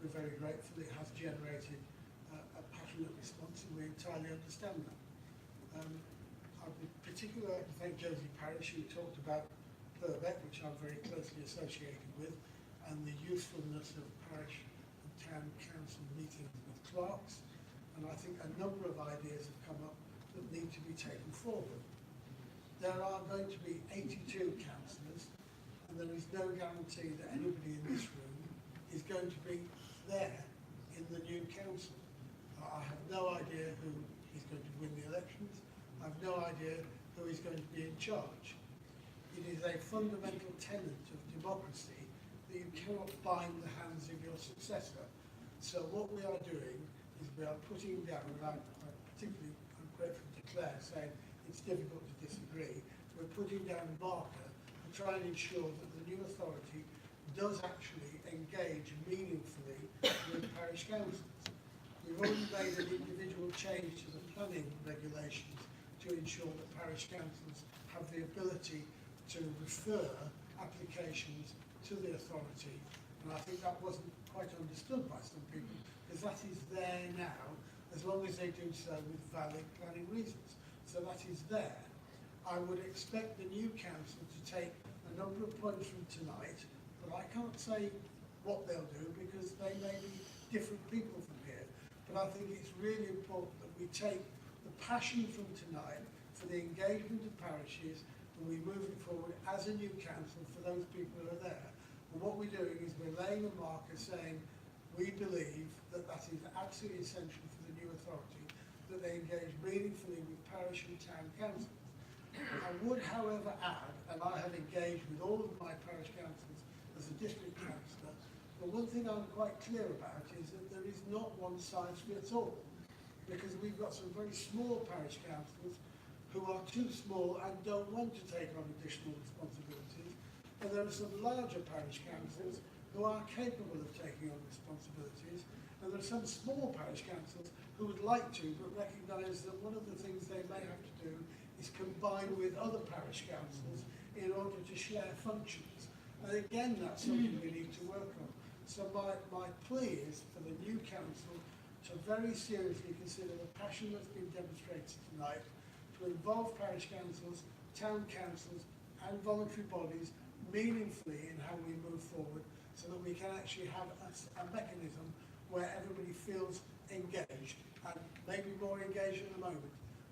We're very grateful. It has generated a passionate response, and we entirely understand that. I'd be particularly like to thank Josie Parish, who talked about Purbeck, which I'm very closely associated with, and the usefulness of parish and town council meetings with clerks. And I think a number of ideas have come up that need to be taken forward. There are going to be 82 councillors, and there is no guarantee that anybody in this room is going to be there in the new council. I have no idea who is going to win the elections. I have no idea who is going to be in charge. It is a fundamental tenet of democracy that you cannot bind the hands of your successor. So what we are doing is we are putting down, and I'm grateful to Claire saying it's difficult to disagree, we're putting down a marker to try and ensure that the new authority does actually engage meaningfully with parish councils. We've already made an individual change to the planning regulations to ensure that parish councils have the ability to refer applications to the authority, and I think that wasn't quite understood by some people, because that is there now, as long as they do so with valid planning reasons. So that is there. I would expect the new council to take a number of points from tonight, but I can't say what they'll do because they may be different people from here. But I think it's really important that we take the passion from tonight for the engagement of parishes and we move it forward as a new council for those people who are there. And what we're doing is we're laying a marker saying we believe that that is absolutely essential for the new authority, that they engage meaningfully with parish and town councils. I would, however, add, and I have engaged with all of my parish councils as a district councillor, but one thing I'm quite clear about is that there is not one size fits all, because we've got some very small parish councils who are too small and don't want to take on additional responsibilities, and there are some larger parish councils who are capable of taking on responsibilities, and there are some small parish councils who would like to, but recognise that one of the things they may have to do is combine with other parish councils in order to share functions. And again, that's something we need to work on. So my plea is for the new council to very seriously consider the passion that's been demonstrated tonight, to involve parish councils, town councils and voluntary bodies meaningfully in how we move forward, so that we can actually have a mechanism where everybody feels engaged, and maybe more engaged at the moment.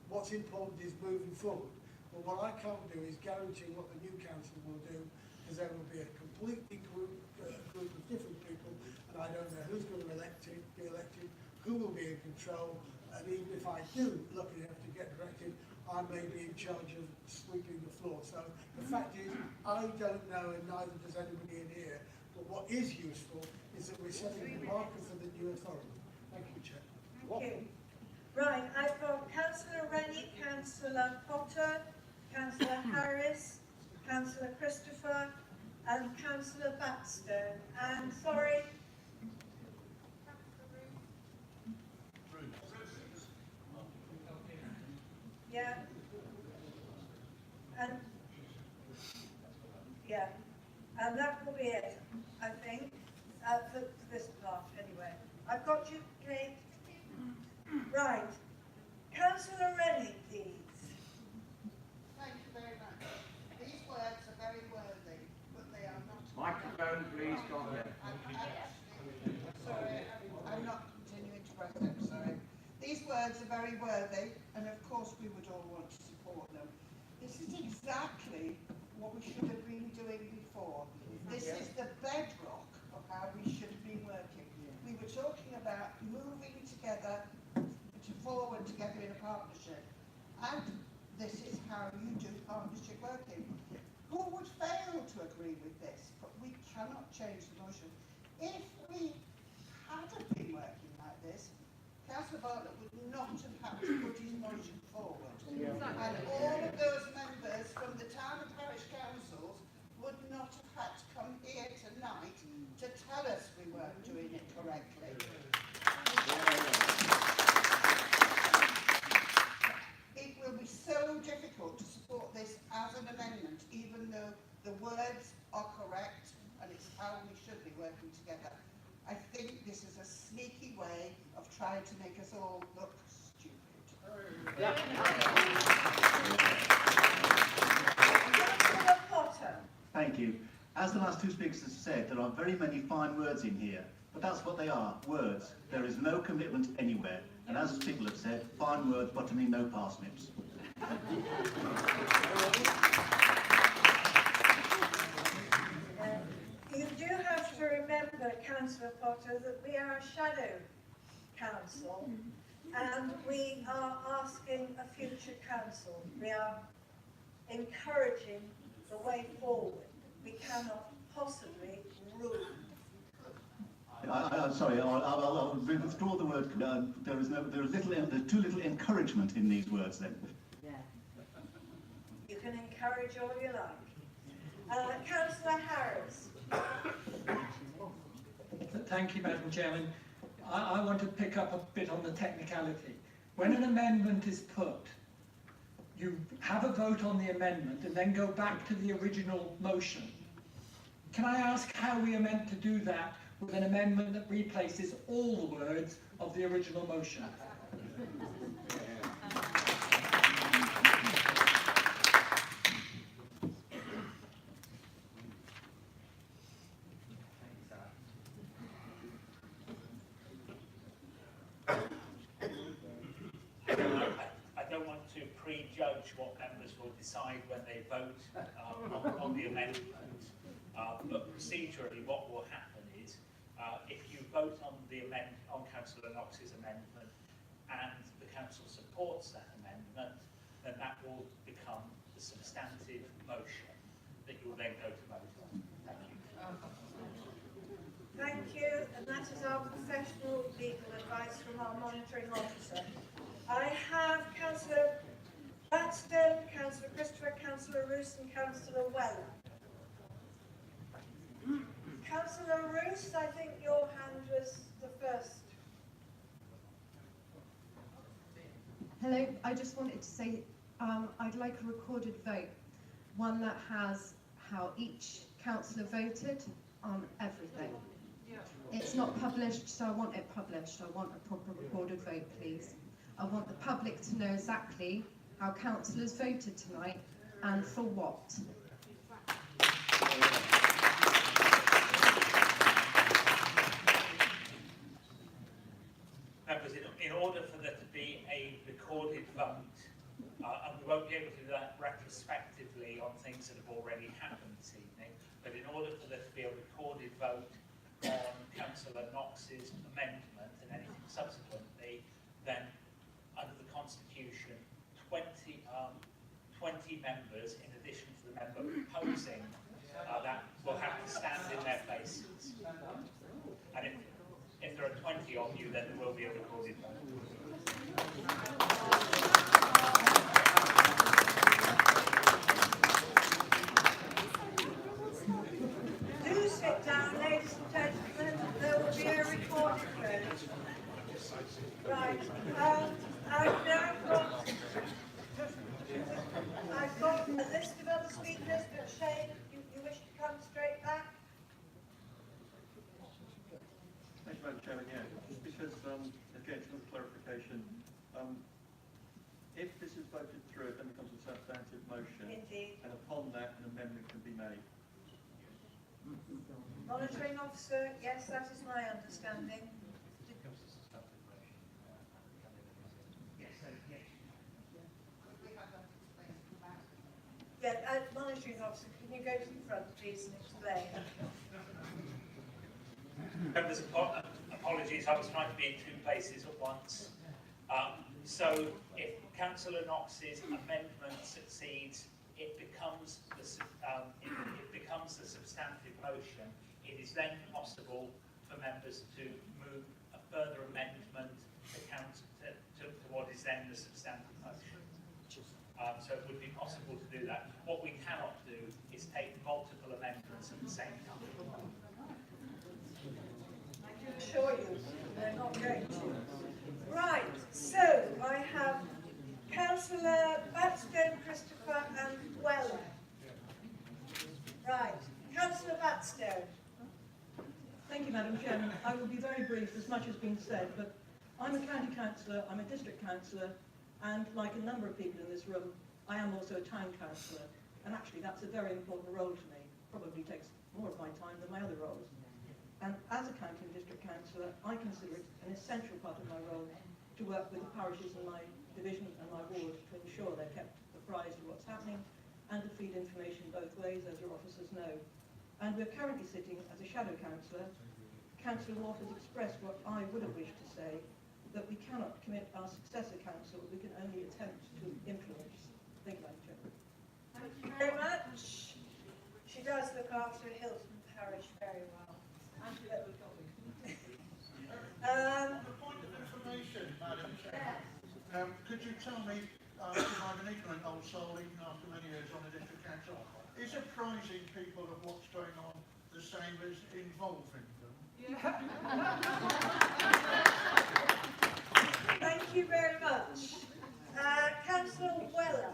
What's important is moving forward. But what I can't do is guarantee what the new council will do, because there will be a completely group of different people, and I don't know who's going to be elected, who will be in control, and even if I do lucky enough to get elected, I may be in charge of sweeping the floor. So the fact is, I don't know, and neither does anybody in here, but what is useful is that we're setting the marker for the new authority. Thank you, Chair. Thank you. Right, I've got Councillor Rennie, Councillor Potter, Councillor Harris, Councillor Christopher and Councillor Baxter. And sorry, yeah, and that will be it, I think, for this part anyway. I've got you, Kate. Right. Councillor Rennie, please. Thank you very much. These words are very worthy, but they are not... Microphone, please, can't hear. Sorry, I'm not continuing to press it, sorry. These words are very worthy, and of course we would all want to support them. This is exactly what we should have been doing before. This is the bedrock of how we should have been working. We were talking about moving together, forward together in a partnership, and this is how you do partnership working. Who would fail to agree with this? But we cannot change the motion. If we had been working like this, Councillor Bartlett would not have had to put his motion forward. And all of those members from the town and parish councils would not have had to come here tonight to tell us we weren't doing it correctly. It will be so difficult to support this as an amendment, even though the words are correct and it's how we should be working together. I think this is a sneaky way of trying to make us all look stupid. Councillor Potter. Thank you. As the last two speakers have said, there are very many fine words in here, but that's what they are, words. There is no commitment anywhere. And as people have said, fine words bottoming no parsnips. You do have to remember, Councillor Potter, that we are a shadow council and we are asking a future council. We are encouraging the way forward. We cannot possibly rule. I'm sorry, I'll withdraw the word. There's too little encouragement in these words then. Yeah. You can encourage all you like. Councillor Harris. Thank you, Madam Chairman. I want to pick up a bit on the technicality. When an amendment is put, you have a vote on the amendment and then go back to the original motion. Can I ask how we are meant to do that with an amendment that replaces all the words of the original motion? I don't want to prejudge what members will decide when they vote on the amendment, but procedurally what will happen is if you vote on Councillor Knox's amendment and the council supports that amendment, then that will become the substantive motion that you will then go to vote on. Thank you. Thank you, and that is our professional legal advice from our monitoring officer. I have Councillor Blackstone, Councillor Christopher, Councillor Roos and Councillor Weller. Councillor Roos, I think your hand was the first. Hello, I just wanted to say I'd like a recorded vote, one that has how each councillor voted on everything. It's not published, so I want it published. I want a proper recorded vote, please. I want the public to know exactly how councillors voted tonight and for what. Members, in order for there to be a recorded vote, and we won't be able to do that retrospectively on things that have already happened this evening, but in order for there to be a recorded vote on Councillor Knox's amendment and anything subsequently, then under the Constitution, 20 members, in addition to the member proposing that, will have to stand in their places. And if there are 20 of you, then there will be a recorded vote. Do sit down, ladies and gentlemen. There will be a recorded vote. Right. I've got a list of other speakers, but Shane, you wish to come straight back? Thank you, Madam Chairman. Yeah, just because, again, some clarification, if this is voted through, it then becomes a substantive motion. Indeed. And upon that, an amendment can be made. Monitoring officer, yes, that is my understanding. get, monitoring officer, can you go to the front, please, and explain? Members, apologies, I was trying to be in two places at once. So if Councillor Knox's amendment succeeds, it becomes the substantive motion. It is then possible for members to move a further amendment to what is then the substantive motion. So it would be possible to do that. What we cannot do is take multiple amendments at the same time. I can assure you, they're not going to. Right, so I have Councillor Batstone, Christopher and Weller. Right, Councillor Batstone. Thank you, Madam Chairman. I will be very brief, as much has been said, but I'm a county councillor, I'm a district councillor, and like a number of people in this room, I am also a town councillor, and actually that's a very important role to me. Probably takes more of my time than my other roles. And as a county and district councillor, I consider it an essential part of my role to work with the parishes in my division and my ward to ensure they're kept apprised of what's happening and to feed information both ways, as your officers know. And we're currently sitting as a shadow councillor. Councillor Watt has expressed what I would have wished to say, that we cannot commit our successor council, we can only attempt to influence. Thank you, Madam Chairman. Thank you very much. She does look after Hilton Parish very well. A point of information, Madam Chair. Could you tell me, because I'm an ignorant old soul, even after many years on the district council, is apprising people of what's going on the same as involving them? Thank you very much. Councillor Weller.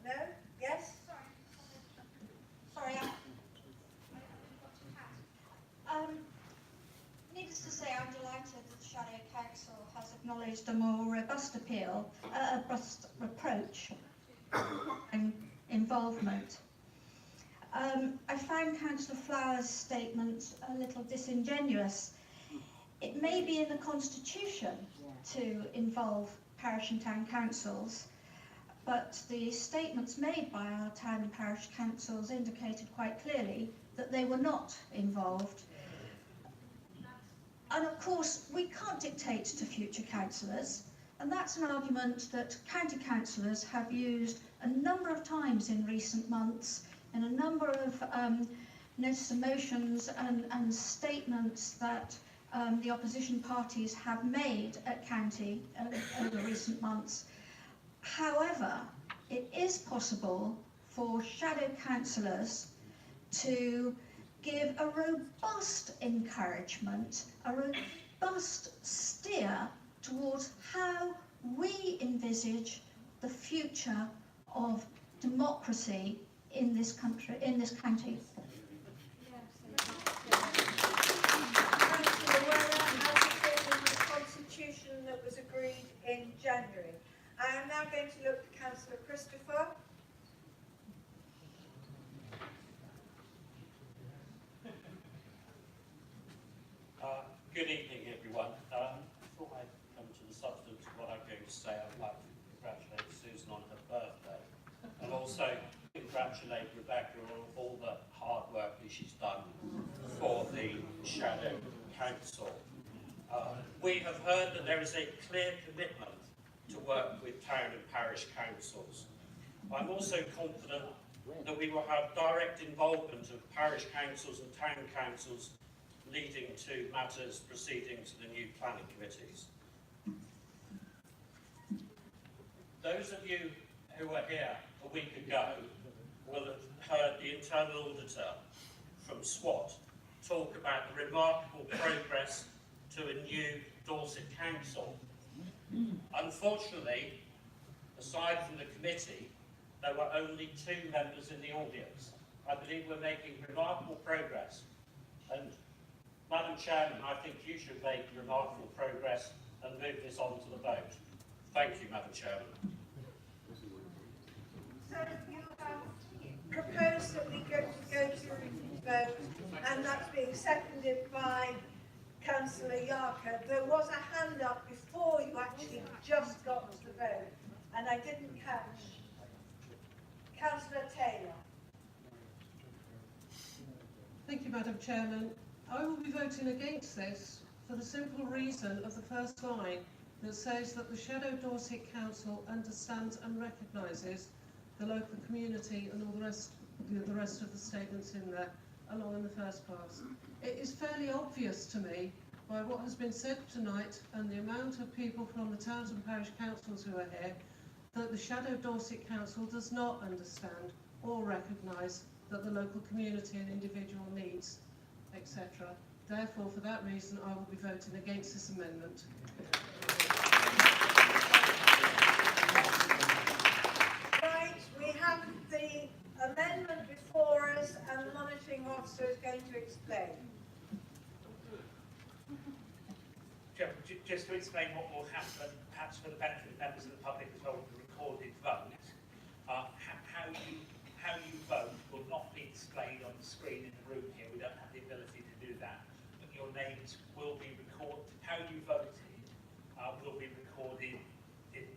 No? Yes? Sorry, needless to say, I'm delighted that the Shadow Council has acknowledged a more robust approach and involvement. I found Councillor Flower's statement a little disingenuous. It may be in the Constitution to involve parish and town councils, but the statements made by our town and parish councils indicated quite clearly that they were not involved. And of course, we can't dictate to future councillors, and that's an argument that county councillors have used a number of times in recent months in a number of notice of motions and statements that the opposition parties have made at county over recent months. However, it is possible for shadow councillors to give a robust encouragement, a robust steer towards how we envisage the future of democracy in this country, in this county. Constitution that was agreed in January. I am now going to look to Councillor Christopher. Good evening, everyone. Before I come to the substance of what I'm going to say, I'd like to congratulate Susan on her birthday and also congratulate Rebecca on all the hard work that she's done for the Shadow Council. We have heard that there is a clear commitment to work with town and parish councils. I'm also confident that we will have direct involvement of parish councils and town councils leading to matters proceeding to the new planning committees. Those of you who were here a week ago will have heard the internal auditor from SWAT talk about the remarkable progress to a new Dorset Council. Unfortunately, aside from the committee, there were only 2 members in the audience. I believe we're making remarkable progress, and Madam Chairman, I think you should make remarkable progress and move this on to the vote. Thank you, Madam Chairman. So you have proposed that we go to vote, and that's being seconded by Councillor Yarker. There was a hand up before you actually just got to the vote. and I didn't catch. Councillor Taylor. Thank you, Madam Chairman. I will be voting against this for the simple reason of the first line that says that the Shadow Dorset Council understands and recognises the local community and all the rest of the statements in there along in the first class. It is fairly obvious to me by what has been said tonight and the amount of people from the towns and parish councils who are here that the Shadow Dorset Council does not understand or recognise that the local community and individual needs, etc. Therefore, for that reason, I will be voting against this amendment. Right, we have the amendment before us and the monitoring officer is going to explain. Just to explain what will happen, perhaps for the benefit of members of the public as well, with the recorded vote, how you vote will not be displayed on the screen in the room here. We don't have the ability to do that. But your names will be recorded. How you voted will be recorded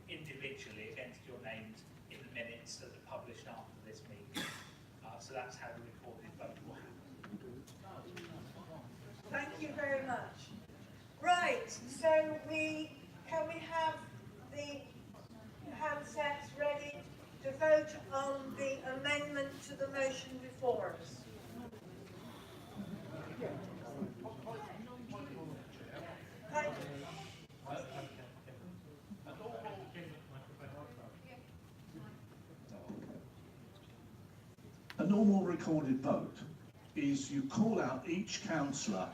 individually against your names in the minutes that are published after this meeting. So that's how the recorded vote will happen. Thank you very much. Right, so can we have the handsets ready to vote on the amendment to the motion before us? Thank you. A normal recorded vote is you call out each councillor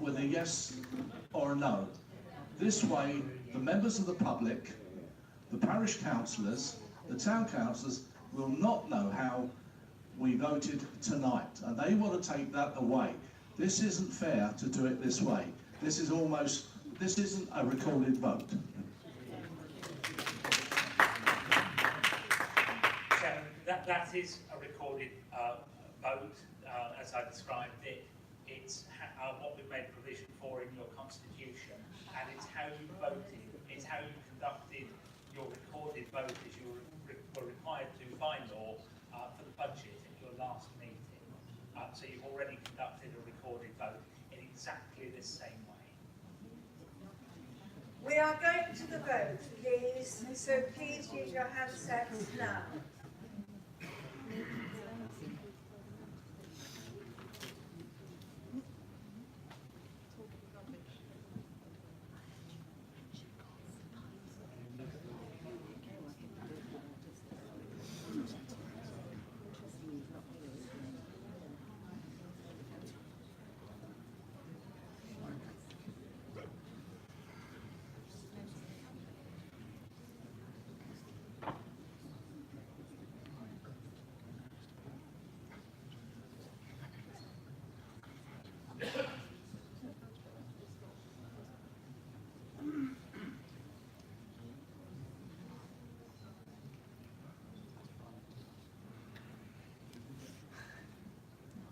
with a yes or a no. This way, the members of the public, the parish councillors, the town councillors will not know how we voted tonight, and they want to take that away. This isn't fair to do it this way. This isn't a recorded vote. So that is a recorded vote, as I described it. It's what we've made provision for in your constitution, and it's how you voted, it's how you conducted your recorded vote as you were required to by law for the budget at your last meeting. So you've already conducted a recorded vote in exactly the same way. We are going to the vote, please, so please use your handsets now.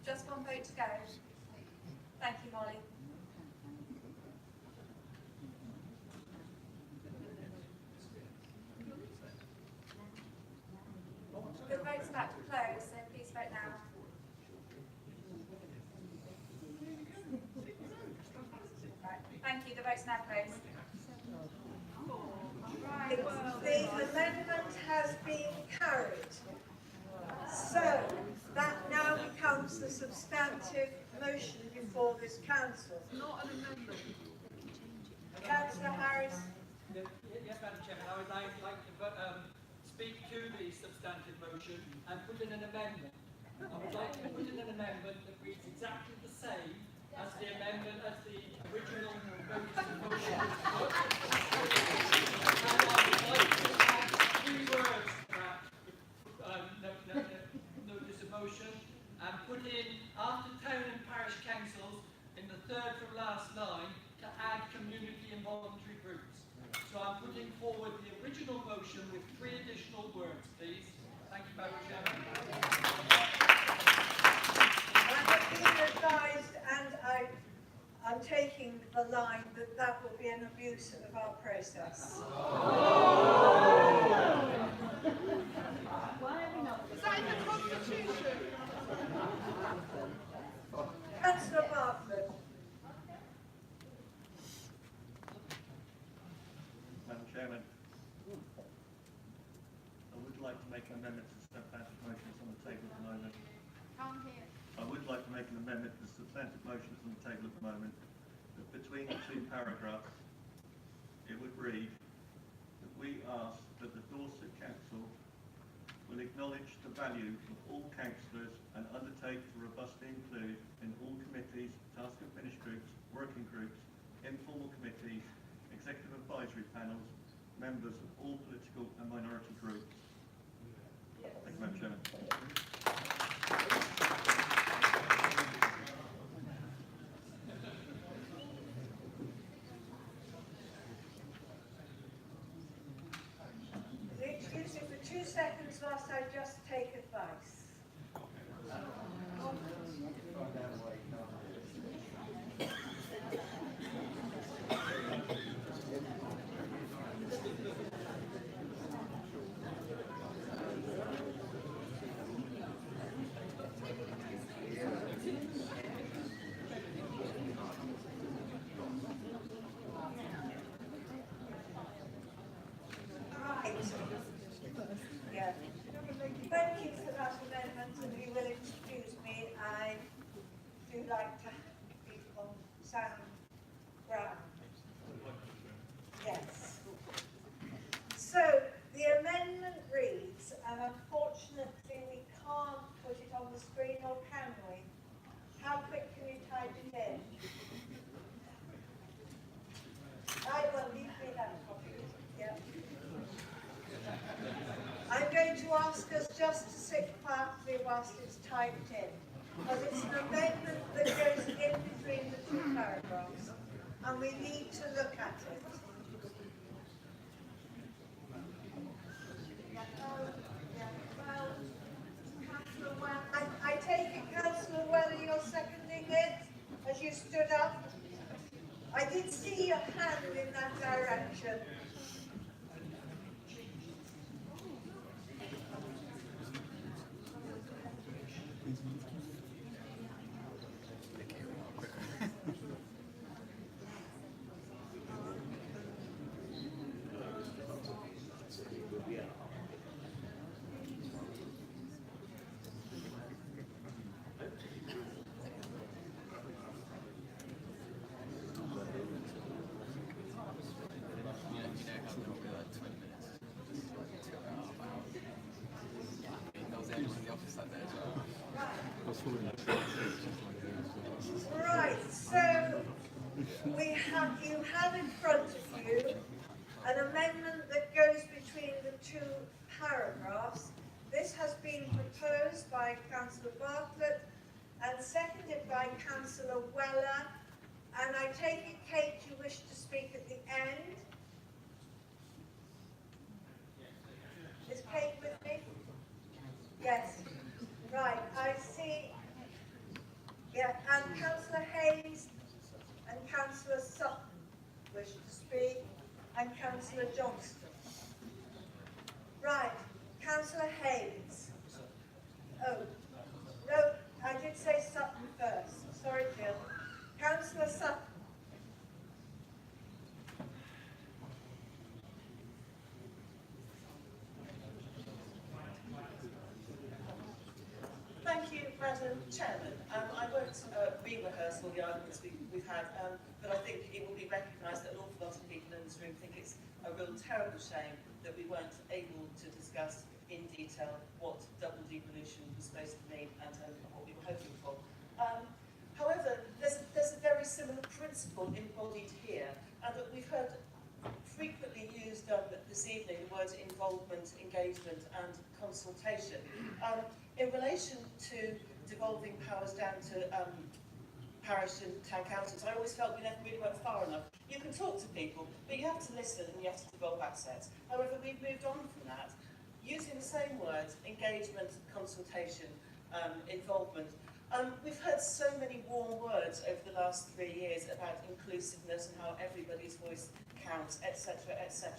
Just one vote to go. Thank you, Molly. The vote's about to close, so please vote now. Right. Thank you, the vote's now closed. The amendment has been carried. So that now becomes the substantive motion before this council. Not an amendment. Councillor Harris. Yes, Madam Chairman, I would like to speak to the substantive motion and put in an amendment. I would like to put in an amendment that reads exactly the same as the amendment, as the original motion. And I would like to add 3 words to that notice of motion and put in, after town and parish councils, in the 3rd from last line, to add community and voluntary groups. So I'm putting forward the original motion with 3 additional words, please. Thank you, Madam Chairman. I have been advised, and I'm taking the line that that will be an abuse of our process. Is that in the Constitution? Councillor Bartlett. Madam Chairman, I would like to make an amendment to the substantive motions on the table at the moment. Come here. I would like to make an amendment to the substantive motions on the table at the moment, that between the two paragraphs, it would read that we ask that the Dorset Council will acknowledge the value of all councillors and undertake to robustly include in all committees, task and finish groups, working groups, informal committees, executive advisory panels, members of all political and minority groups. Thank you, Madam Chairman. Excuse me for 2 seconds whilst I just take advice. Yeah. Thank you for that amendment, and you will excuse me, I do like to be on sound ground. Yes. So, the amendment reads, and unfortunately we can't put it on the screen, or can we? How quick can you type it in? I will leave me that copy. Yeah. I'm going to ask us just to sit quietly whilst it's typed in, because it's an amendment that goes in between the two paragraphs, and we need to look at it. I take it, Councillor Weller, you're seconding it as you stood up? I did see your hand in that direction. Right, so you have in front of you an amendment that goes between the two paragraphs. This has been proposed by Councillor Bartlett and seconded by Councillor Weller. And I take it, Kate, you wish to speak at the end? Is Kate with me? Yes. Right, I see. Yeah, and Councillor Hayes and Councillor Sutton wish to speak, and Councillor Johnston. Right, Councillor Hayes. Oh, no, I did say Sutton first. Sorry, Jill. Councillor Sutton. Thank you, Madam Chairman. I won't re-rehearse all the arguments we've had, but I think it will be recognised that an awful lot of people in this room think it's a real terrible shame that we weren't able to discuss in detail what double devolution was supposed to mean and what we were hoping for. However, there's a very similar principle embodied here, and that we've heard frequently used this evening the words involvement, engagement and consultation. In relation to devolving powers down to parish and town councils, I always felt we never really went far enough. You can talk to people, but you have to listen and you have to devolve assets. However, we've moved on from that, using the same words, engagement, consultation, involvement. We've heard so many warm words over the last 3 years about inclusiveness and how everybody's voice counts, etc., etc.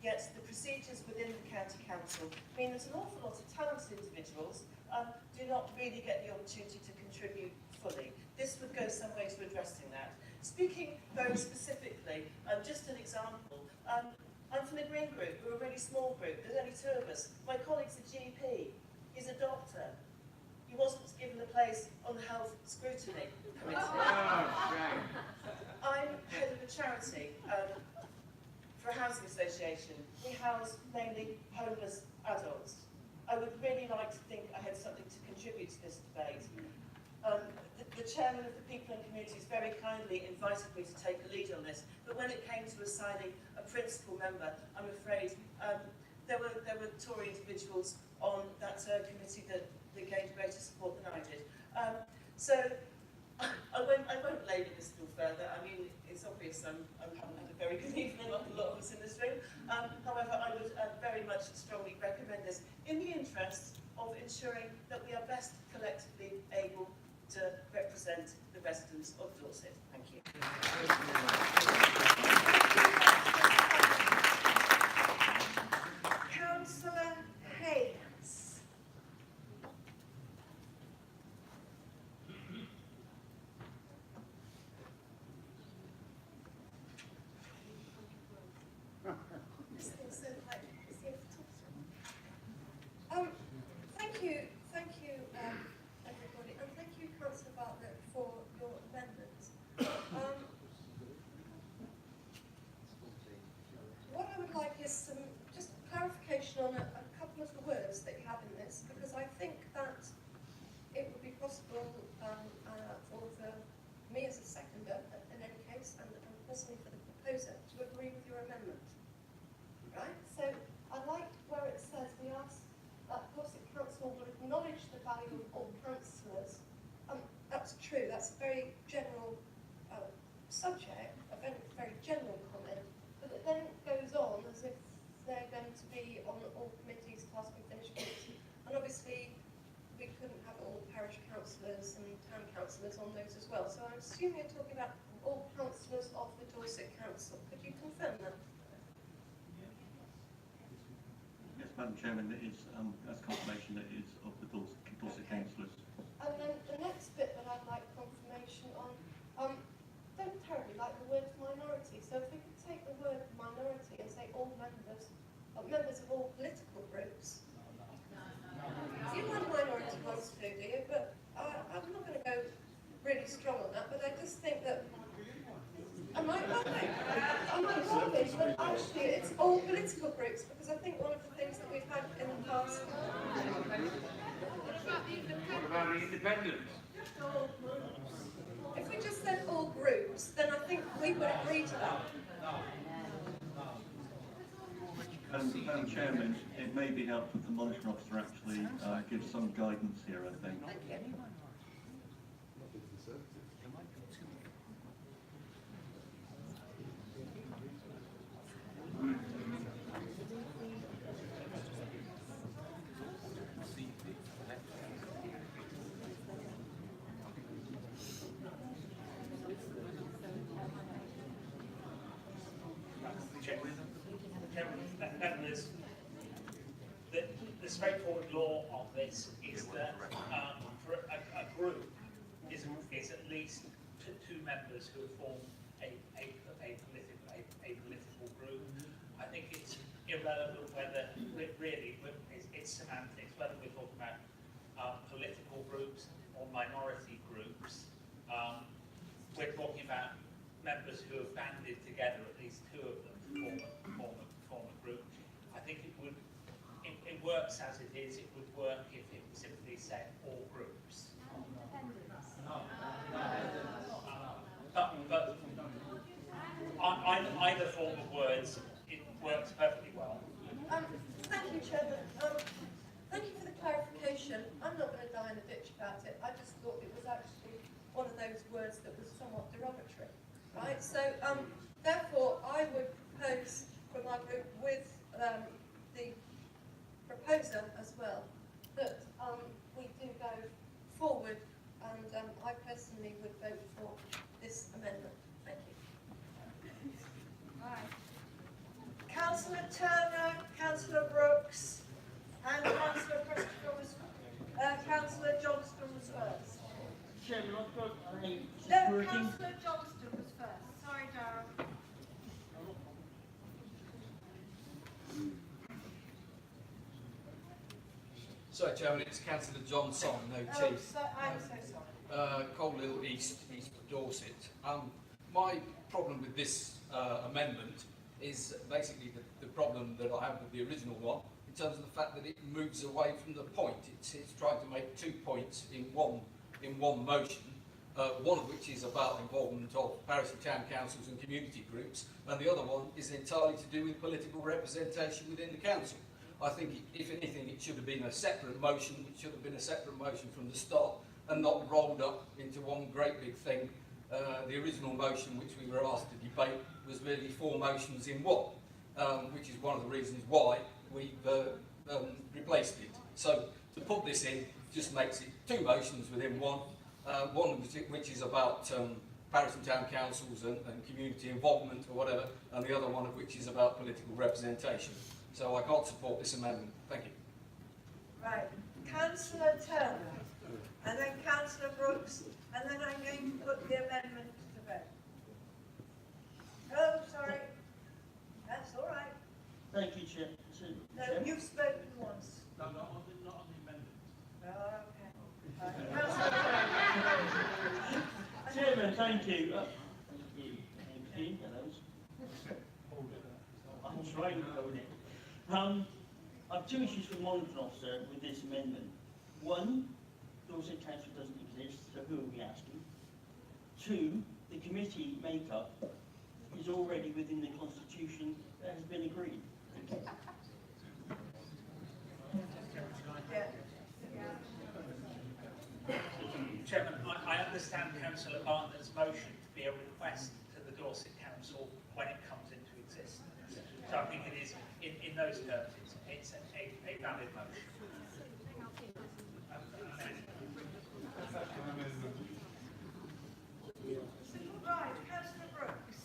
Yet the procedures within the County Council mean that an awful lot of talented individuals do not really get the opportunity to contribute fully. This would go some way to addressing that. Speaking very specifically, just an example, I'm from the Green Group. We're a really small group. There's only 2 of us. My colleague's a GP. He's a doctor. He wasn't given a place on the health scrutiny committee. I'm head of a charity for a housing association. We house mainly homeless adults. I would really like to think I had something to contribute to this debate. The chairman of the People and Communities very kindly invited me to take a lead on this, but when it came to assigning a principal member, I'm afraid there were Tory individuals on that committee that gained greater support than I did. So I won't labour this still further. I mean, it's obvious I haven't had a very good evening like a lot of us in this room. However, I would very much strongly recommend this in the interest of ensuring that we are best collectively able to represent the residents of Dorset. Thank you. Councillor Hayes. Thank you, everybody, and thank you, Councillor Bartlett, for your amendments. What I would like is some just clarification on a couple of the words that you have in this, because I think that it would be possible for me as a seconder, in any case, and possibly for the proposer, to agree with your amendment. Right? So I like where it says we ask that Dorset Council will acknowledge the value of all councillors. That's true, that's a very general subject, a very, very general comment, but it then goes on as if they're going to be on all committees, past and finished committees, and obviously we couldn't have all parish councillors and town councillors on those as well. So I assume you're talking about all councillors of the Dorset Council. Could you confirm that? Yes, Madam Chairman, it is, that's confirmation that it is of the Dorset Councillors. And then the next bit that I'd like confirmation on, don't terribly like the word minority. So if we could take the word minority and say all members of all political groups. You want minority ones too, do you? But I'm not going to go really strong on that, but I just think that I'm not rubbish, but actually it's all political groups, because I think one of the things that we've had in the past. What about the independents? If we just said all groups, then I think we would agree to that. Madam Chairman, it may be helpful if the monitoring officer actually gives some guidance here, I think. Thank you. The straightforward law on this is that for a group is at least two members who form a political group. I think it's irrelevant whether it's semantics, whether we're talking about political groups or minority groups. We're talking about members who have banded together, at least 2 of them, to form a group. I think it works as it is. It would work if it simply said all groups. But either form of words, it works perfectly well. Thank you, Chairman. Thank you for the clarification. I'm not going to die in a ditch about it. I just thought it was actually one of those words that was somewhat derogatory, right? So, therefore, I would propose from our group with the proposer as well that we do go forward I personally would vote for this amendment. Thank you. Right. Councillor Turner, Councillor Brooks, and Councillor Preston was, Councillor Johnston was first. Chairman, I've got a... No, Councillor Johnston was first. Sorry, Darryl. Sorry, Chairman, it's Councillor Johnson, no Oh, T. so, I'm so sorry. Coalhill East of Dorset. My problem with this amendment is basically the problem that I have with the original one, in terms of the fact that it moves away from the point. It's trying to make 2 points in one motion, one of which is about involvement of parish and town councils and community groups, and the other one is entirely to do with political representation within the council. I think, if anything, it should have been a separate motion, it should have been a separate motion from the start, and not rolled up into one great big thing. The original motion which we were asked to debate was really 4 motions in one, which is one of the reasons why we've replaced it. So to put this in just makes it 2 motions within one, one which is about parish and town councils and community involvement or whatever, and the other one of which is about political representation. So I can't support this amendment. Thank you. Right. Councillor Turner, and then Councillor Brooks, and then I'm going to put the amendment to vote. Oh, sorry. That's all right. Thank you, Chair. No, you've spoken once. No, not on the amendment. Oh, okay. Chairman, thank you. Thank you. I'm trying to hold it. I have 2 issues for the monitoring officer with this amendment. 1, Dorset Council doesn't exist, so who are we asking? 2, the committee makeup is already within the constitution that has been agreed. Thank you. Chairman, I understand Councillor Barnard's motion to be a request to the Dorset Council when it comes into existence. So I think it is, in those terms, it's a valid motion. Right, Councillor Brooks,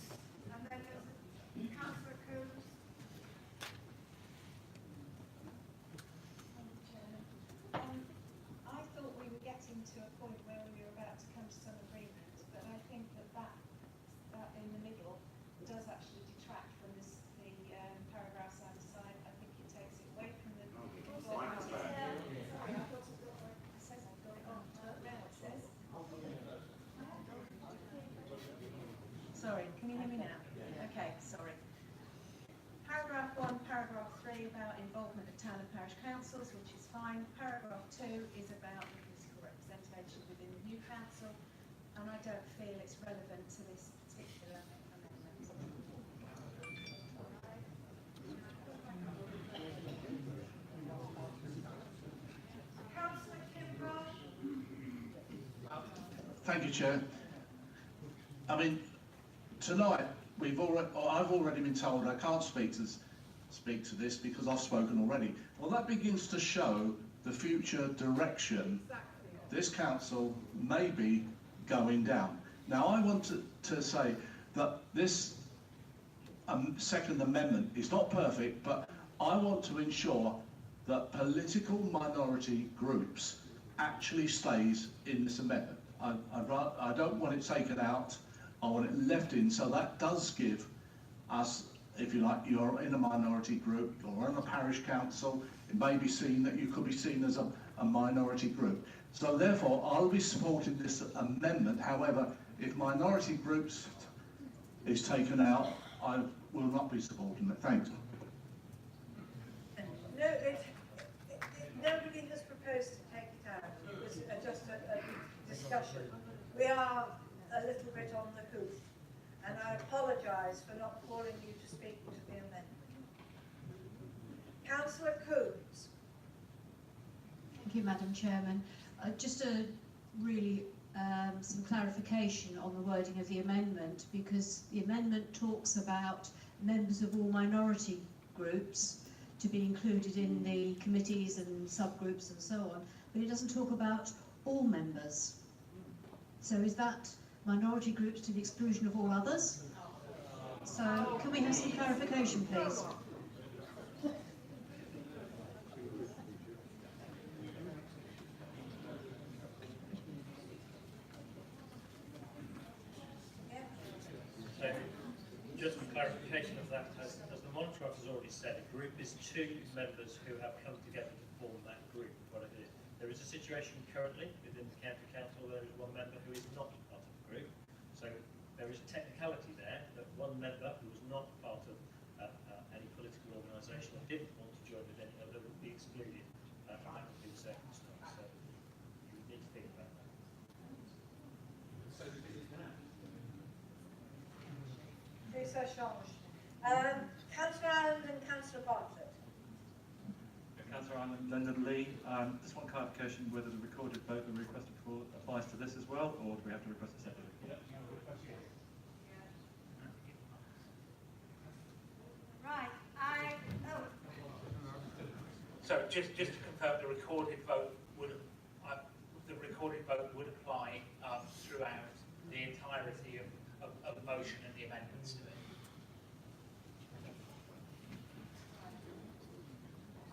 and then there's Councillor Coombs. I thought we were getting to a point where we were about to come to some agreement, but I think that in the middle does actually detract from the paragraphs either side. I think it takes it away from the... It says I've got it on, but now it says... Sorry, can you hear me now? Okay, sorry. Paragraph 1, paragraph 3 about involvement of town and parish councils, which is fine. Paragraph 2 is about the political representation within the new council, and I don't feel it's relevant to this particular amendment. Councillor Kimball. Thank you, Chair. I mean, tonight I've already been told I can't speak to this because I've spoken already. Well, that begins to show the future direction this council may be going down. Now, I want to say that this second amendment is not perfect, but I want to ensure that political minority groups actually stays in this amendment. I don't want it taken out. I want it left in, so that does give us, if you like, you're in a minority group, you're in a parish council, it may be seen that you could be seen as a minority group. So therefore, I'll be supporting this amendment. However, if minority groups is taken out, I will not be supporting it. Thanks. No, nobody has proposed to take it out. It was just a discussion. We are a little bit on the hoof, and I apologise for not calling you to speak to the amendment. Councillor Coombs. Thank you, Madam Chairman. Just some clarification on the wording of the amendment, because the amendment talks about members of all minority groups to be included in the committees and subgroups and so on, but it doesn't talk about all members. So is that minority groups to the exclusion of all others? So can we have some clarification, please? So, just for clarification of that, as the monitor has already said, a group is two members who have come together to form that group, what it is. There is a situation currently within the county council where there is one member who is not part of the group. So there is a technicality there that one member who was not part of any political organisation or didn't want to join with any other would be excluded. That would be the circumstance. So you would need to think about that. Please, Sir Charles. Councillor Allen and Councillor Bartlett. Councillor Allen, Lyndon Lee. Just one clarification whether the recorded vote we requested for applies to this as well, or do we have to request it separately? Right. So just to confirm, the recorded vote would apply throughout the entirety of the motion and the amendments to it.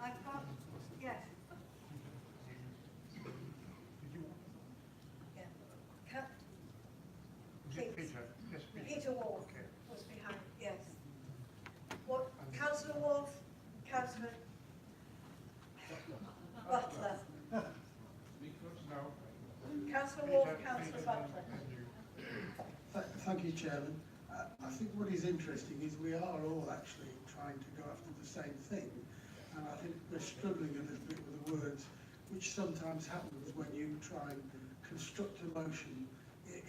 I've got, yes. Yeah. Please. Peter Wolf was behind, yes. What, Councillor Wolf, Councillor Butler. Councillor Wolf, Councillor Butler. Thank you, Chairman. I think what is interesting is we are all actually trying to go after the same thing, and I think we're struggling a little bit with the words, which sometimes happens when you try and construct a motion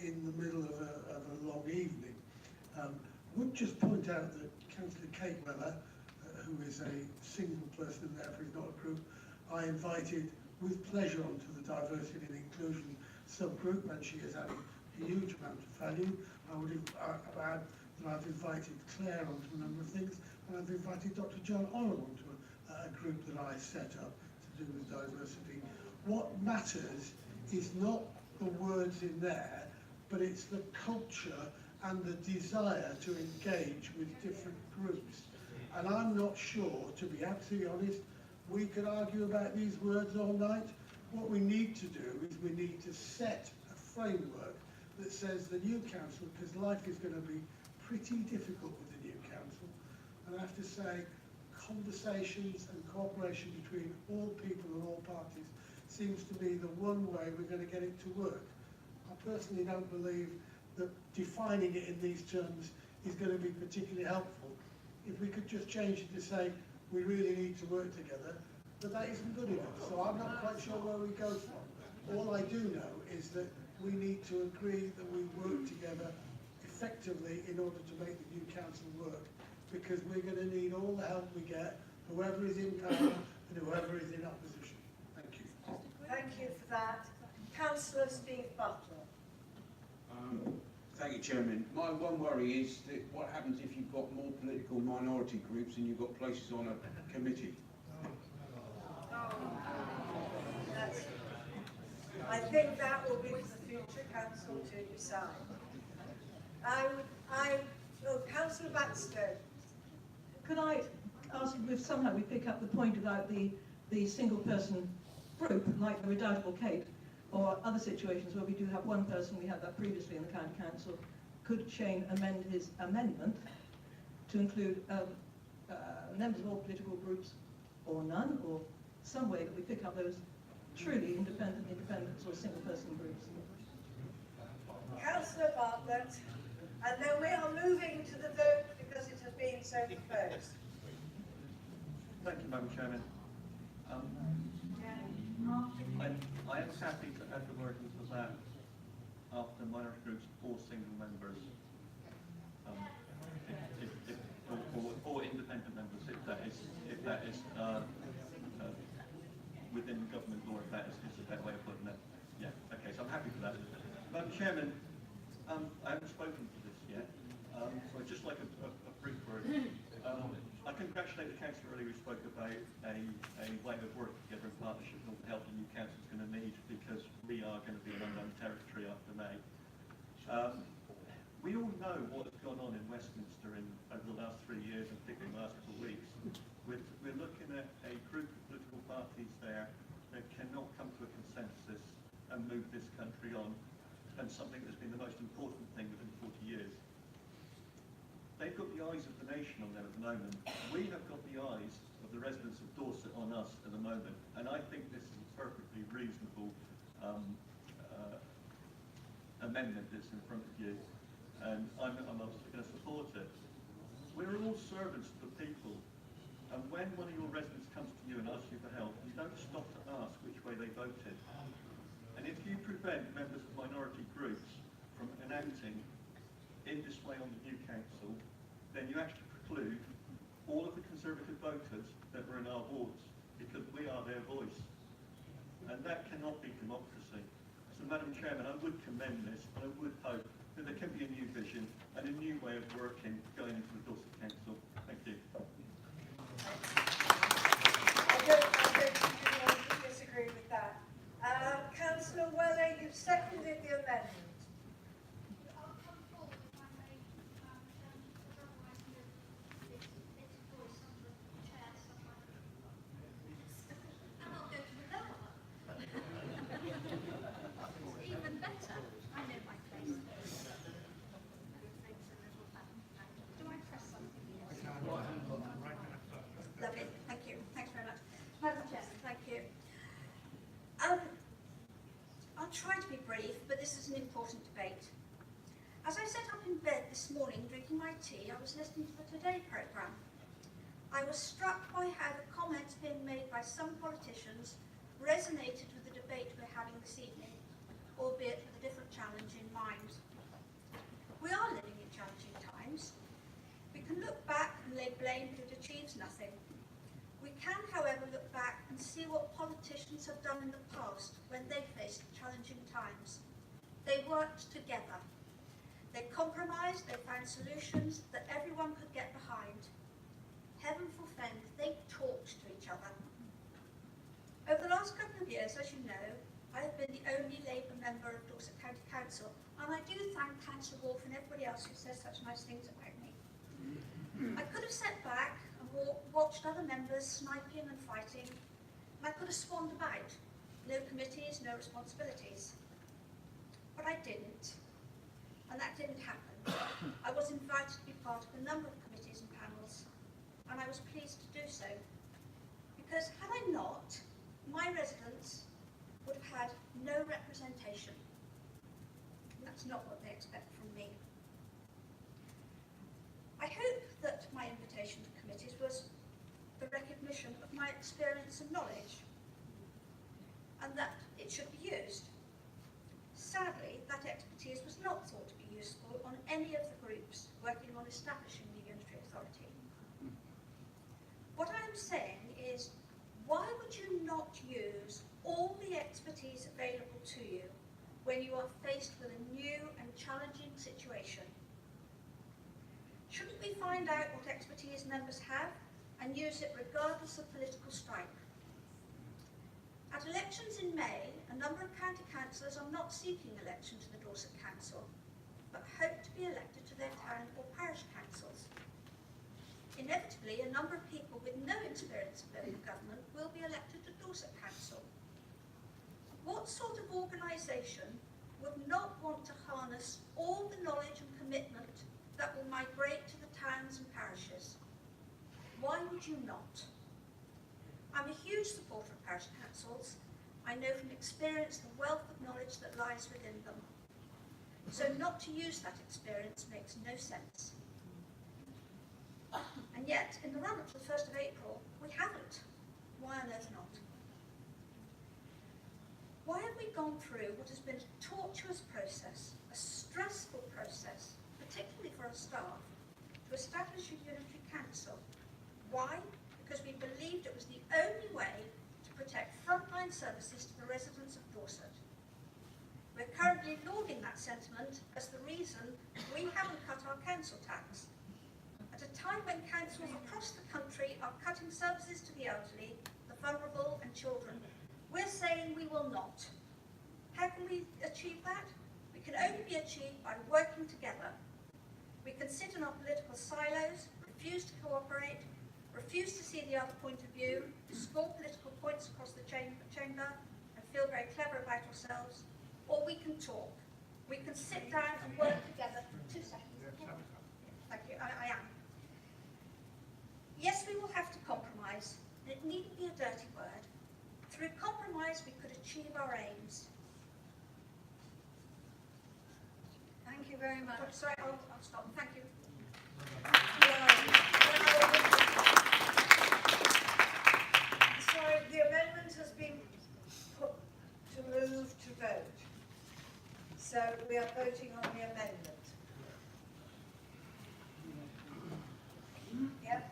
in the middle of a long evening. Would just point out that Councillor Kate Weller, who is a single person and therefore is not a group, I invited with pleasure onto the diversity and inclusion subgroup, and she has added a huge amount of value. I would add that I've invited Claire onto a number of things, and I've invited Dr. John Oram onto a group that I set up to do with diversity. What matters is not the words in there, but it's the culture and the desire to engage with different groups. And I'm not sure, to be absolutely honest, we could argue about these words all night. What we need to do is we need to set a framework that says the new council, because life is going to be pretty difficult with the new council, and I have to say conversations and cooperation between all people and all parties seems to be the one way we're going to get it to work. I personally don't believe that defining it in these terms is going to be particularly helpful. If we could just change it to say we really need to work together, but that isn't good enough. So I'm not quite sure where we go from. All I do know is that we need to agree that we work together effectively in order to make the new council work, because we're going to need all the help we get, whoever is in power and whoever is in opposition. Thank you. Thank you for that. Councillor Steve Butler. Thank you, Chairman. My one worry is that what happens if you've got more political minority groups and you've got places on a committee? I think that will be for the future council to decide. Councillor Baxter. Could I ask if somehow we pick up the point about the single person group, like the Redoubtable Kate, or other situations where we do have one person, we had that previously in the county council, could Shane amend his amendment to include members of all political groups, or none, or some way that we pick up those truly independents or single person groups. Councillor Bartlett, and then we are moving to the vote because it has been so proposed. Thank you, Madam Chairman. I am happy to add the word into that after minority groups or single members, or independent members, if that is within government law, if that is a better way of putting it. Yeah, okay, so I'm happy for that. Madam Chairman, I haven't spoken to this yet, so I'd just like a brief word. I congratulate the councillor earlier who spoke about a way of working together in partnership with all the help the new council is going to need, because we are going to be in unknown territory after May. We all know what has gone on in Westminster over the last 3 years, and particularly the last couple of weeks. We're looking at a group of political parties there that cannot come to a consensus and move this country on, and something that's been the most important thing within 40 years. They've got the eyes of the nation on them at the moment. We have got the eyes of the residents of Dorset on us at the moment, and I think this is a perfectly reasonable amendment that's in front of you, and I'm obviously going to support it. We're all servants of the people, and when one of your residents comes to you and asks you for help, you don't stop to ask which way they voted. And if you prevent members of minority groups from enacting in this way on the new council, then you actually preclude all of the Conservative voters that were in our wards, because we are their voice. And that cannot be democracy. So, Madam Chairman, I would commend this, and I would hope that there can be a new vision and a new way of working going into the Dorset Council. Thank you. I don't disagree with that. Councillor Weller, you've seconded the amendment. Even better. I know my place. Do I press something? Lovely. Thank you. Thanks very much. Madam Chair, thank you. I'll try to be brief, but this is an important debate. As I sat up in bed this morning drinking my tea, I was listening to the Today programme. I was struck by how the comments being made by some politicians resonated with the debate we're having this evening, albeit with a different challenge in mind. We are living in challenging times. We can look back and lay blame, but it achieves nothing. We can, however, look back and see what politicians have done in the past when they faced challenging times. They worked together. They compromised, they found solutions that everyone could get behind. Heaven forfend, they talked to each other. Over the last couple of years, as you know, I have been the only Labour member of Dorset County Council, and I do thank Councillor Wolf and everybody else who says such nice things about me. I could have sat back and watched other members sniping and fighting, and I could have swanned about. No committees, no responsibilities. But I didn't, and that didn't happen. I was invited to be part of a number of committees and panels, and I was pleased to do so, because had I not, my residents would have had no representation. And that's not what they expect from me. I hope that my invitation to committees was the recognition of my experience and knowledge, and that it should be used. Sadly, that expertise was not thought to be useful on any of the groups working on establishing the Unitary Authority. What I am saying is, why would you not use all the expertise available to you when you are faced with a new and challenging situation? Shouldn't we find out what expertise members have and use it regardless of political stripe? At elections in May, a number of county councillors are not seeking election to the Dorset Council, but hope to be elected to their town or parish councils. Inevitably, a number of people with no experience of local government will be elected to Dorset Council. What sort of organisation would not want to harness all the knowledge and commitment that will migrate to the towns and parishes? Why would you not? I'm a huge supporter of parish councils. I know from experience the wealth of knowledge that lies within them. So not to use that experience makes no sense. And yet, in the run-up to the 1st of April, we haven't. Why on earth not? Why have we gone through what has been a tortuous process, a stressful process, particularly for our staff, to establish a unitary council? Why? Because we believed it was the only way to protect frontline services to the residents of Dorset. We're currently lauding that sentiment as the reason we haven't cut our council tax, at a time when councils across the country are cutting services to the elderly, the vulnerable and children. We're saying we will not. How can we achieve that? We can only be achieved by working together. We can sit in our political silos, refuse to cooperate, refuse to see the other point of view, score political points across the chamber and feel very clever about ourselves, or we can talk. We can sit down and work together. 2 seconds. Thank you, I am. Yes, we will have to compromise, and it needn't be a dirty word. Through compromise, we could achieve our aims. Thank you very much. Sorry, I'll stop. Thank you. Sorry, the amendment has been put to move to vote. So we are voting on the amendment. Yep.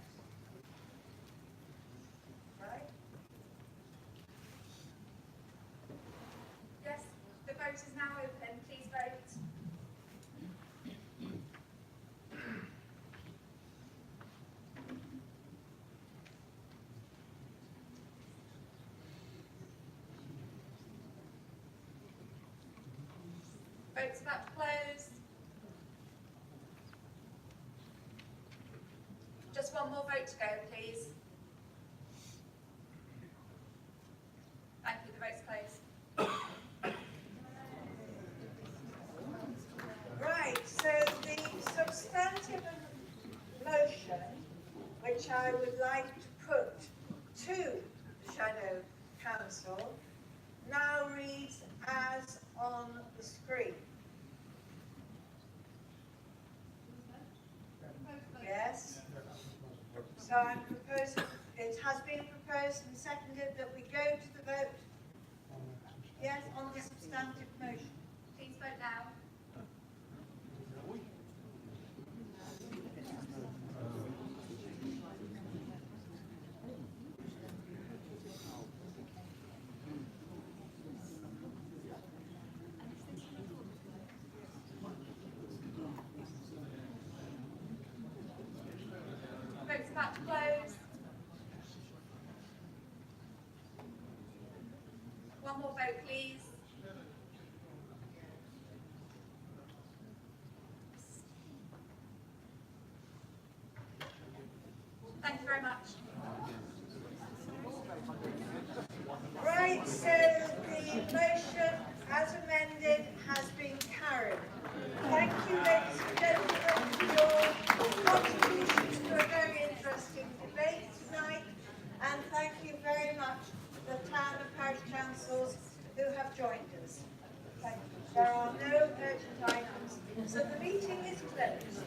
Right? Yes, the vote is now open. Please vote. Vote's about to close. Just one more vote to go, please. Thank you, the vote's closed. Right, so the substantive motion, which I would like to put to the Shadow Council, now reads as on the screen. Yes? So I'm proposing, it has been proposed and seconded that we go to the vote. Yes, on the substantive motion. Please vote now. Vote's about to close. One more vote, please. Thank you very much. Right, so the motion as amended has been carried. Thank you, ladies and gentlemen, for your contributions to a very interesting debate tonight, and thank you very much to the town and parish councils who have joined us. Thank you. There are no urgent items, so the meeting is closed.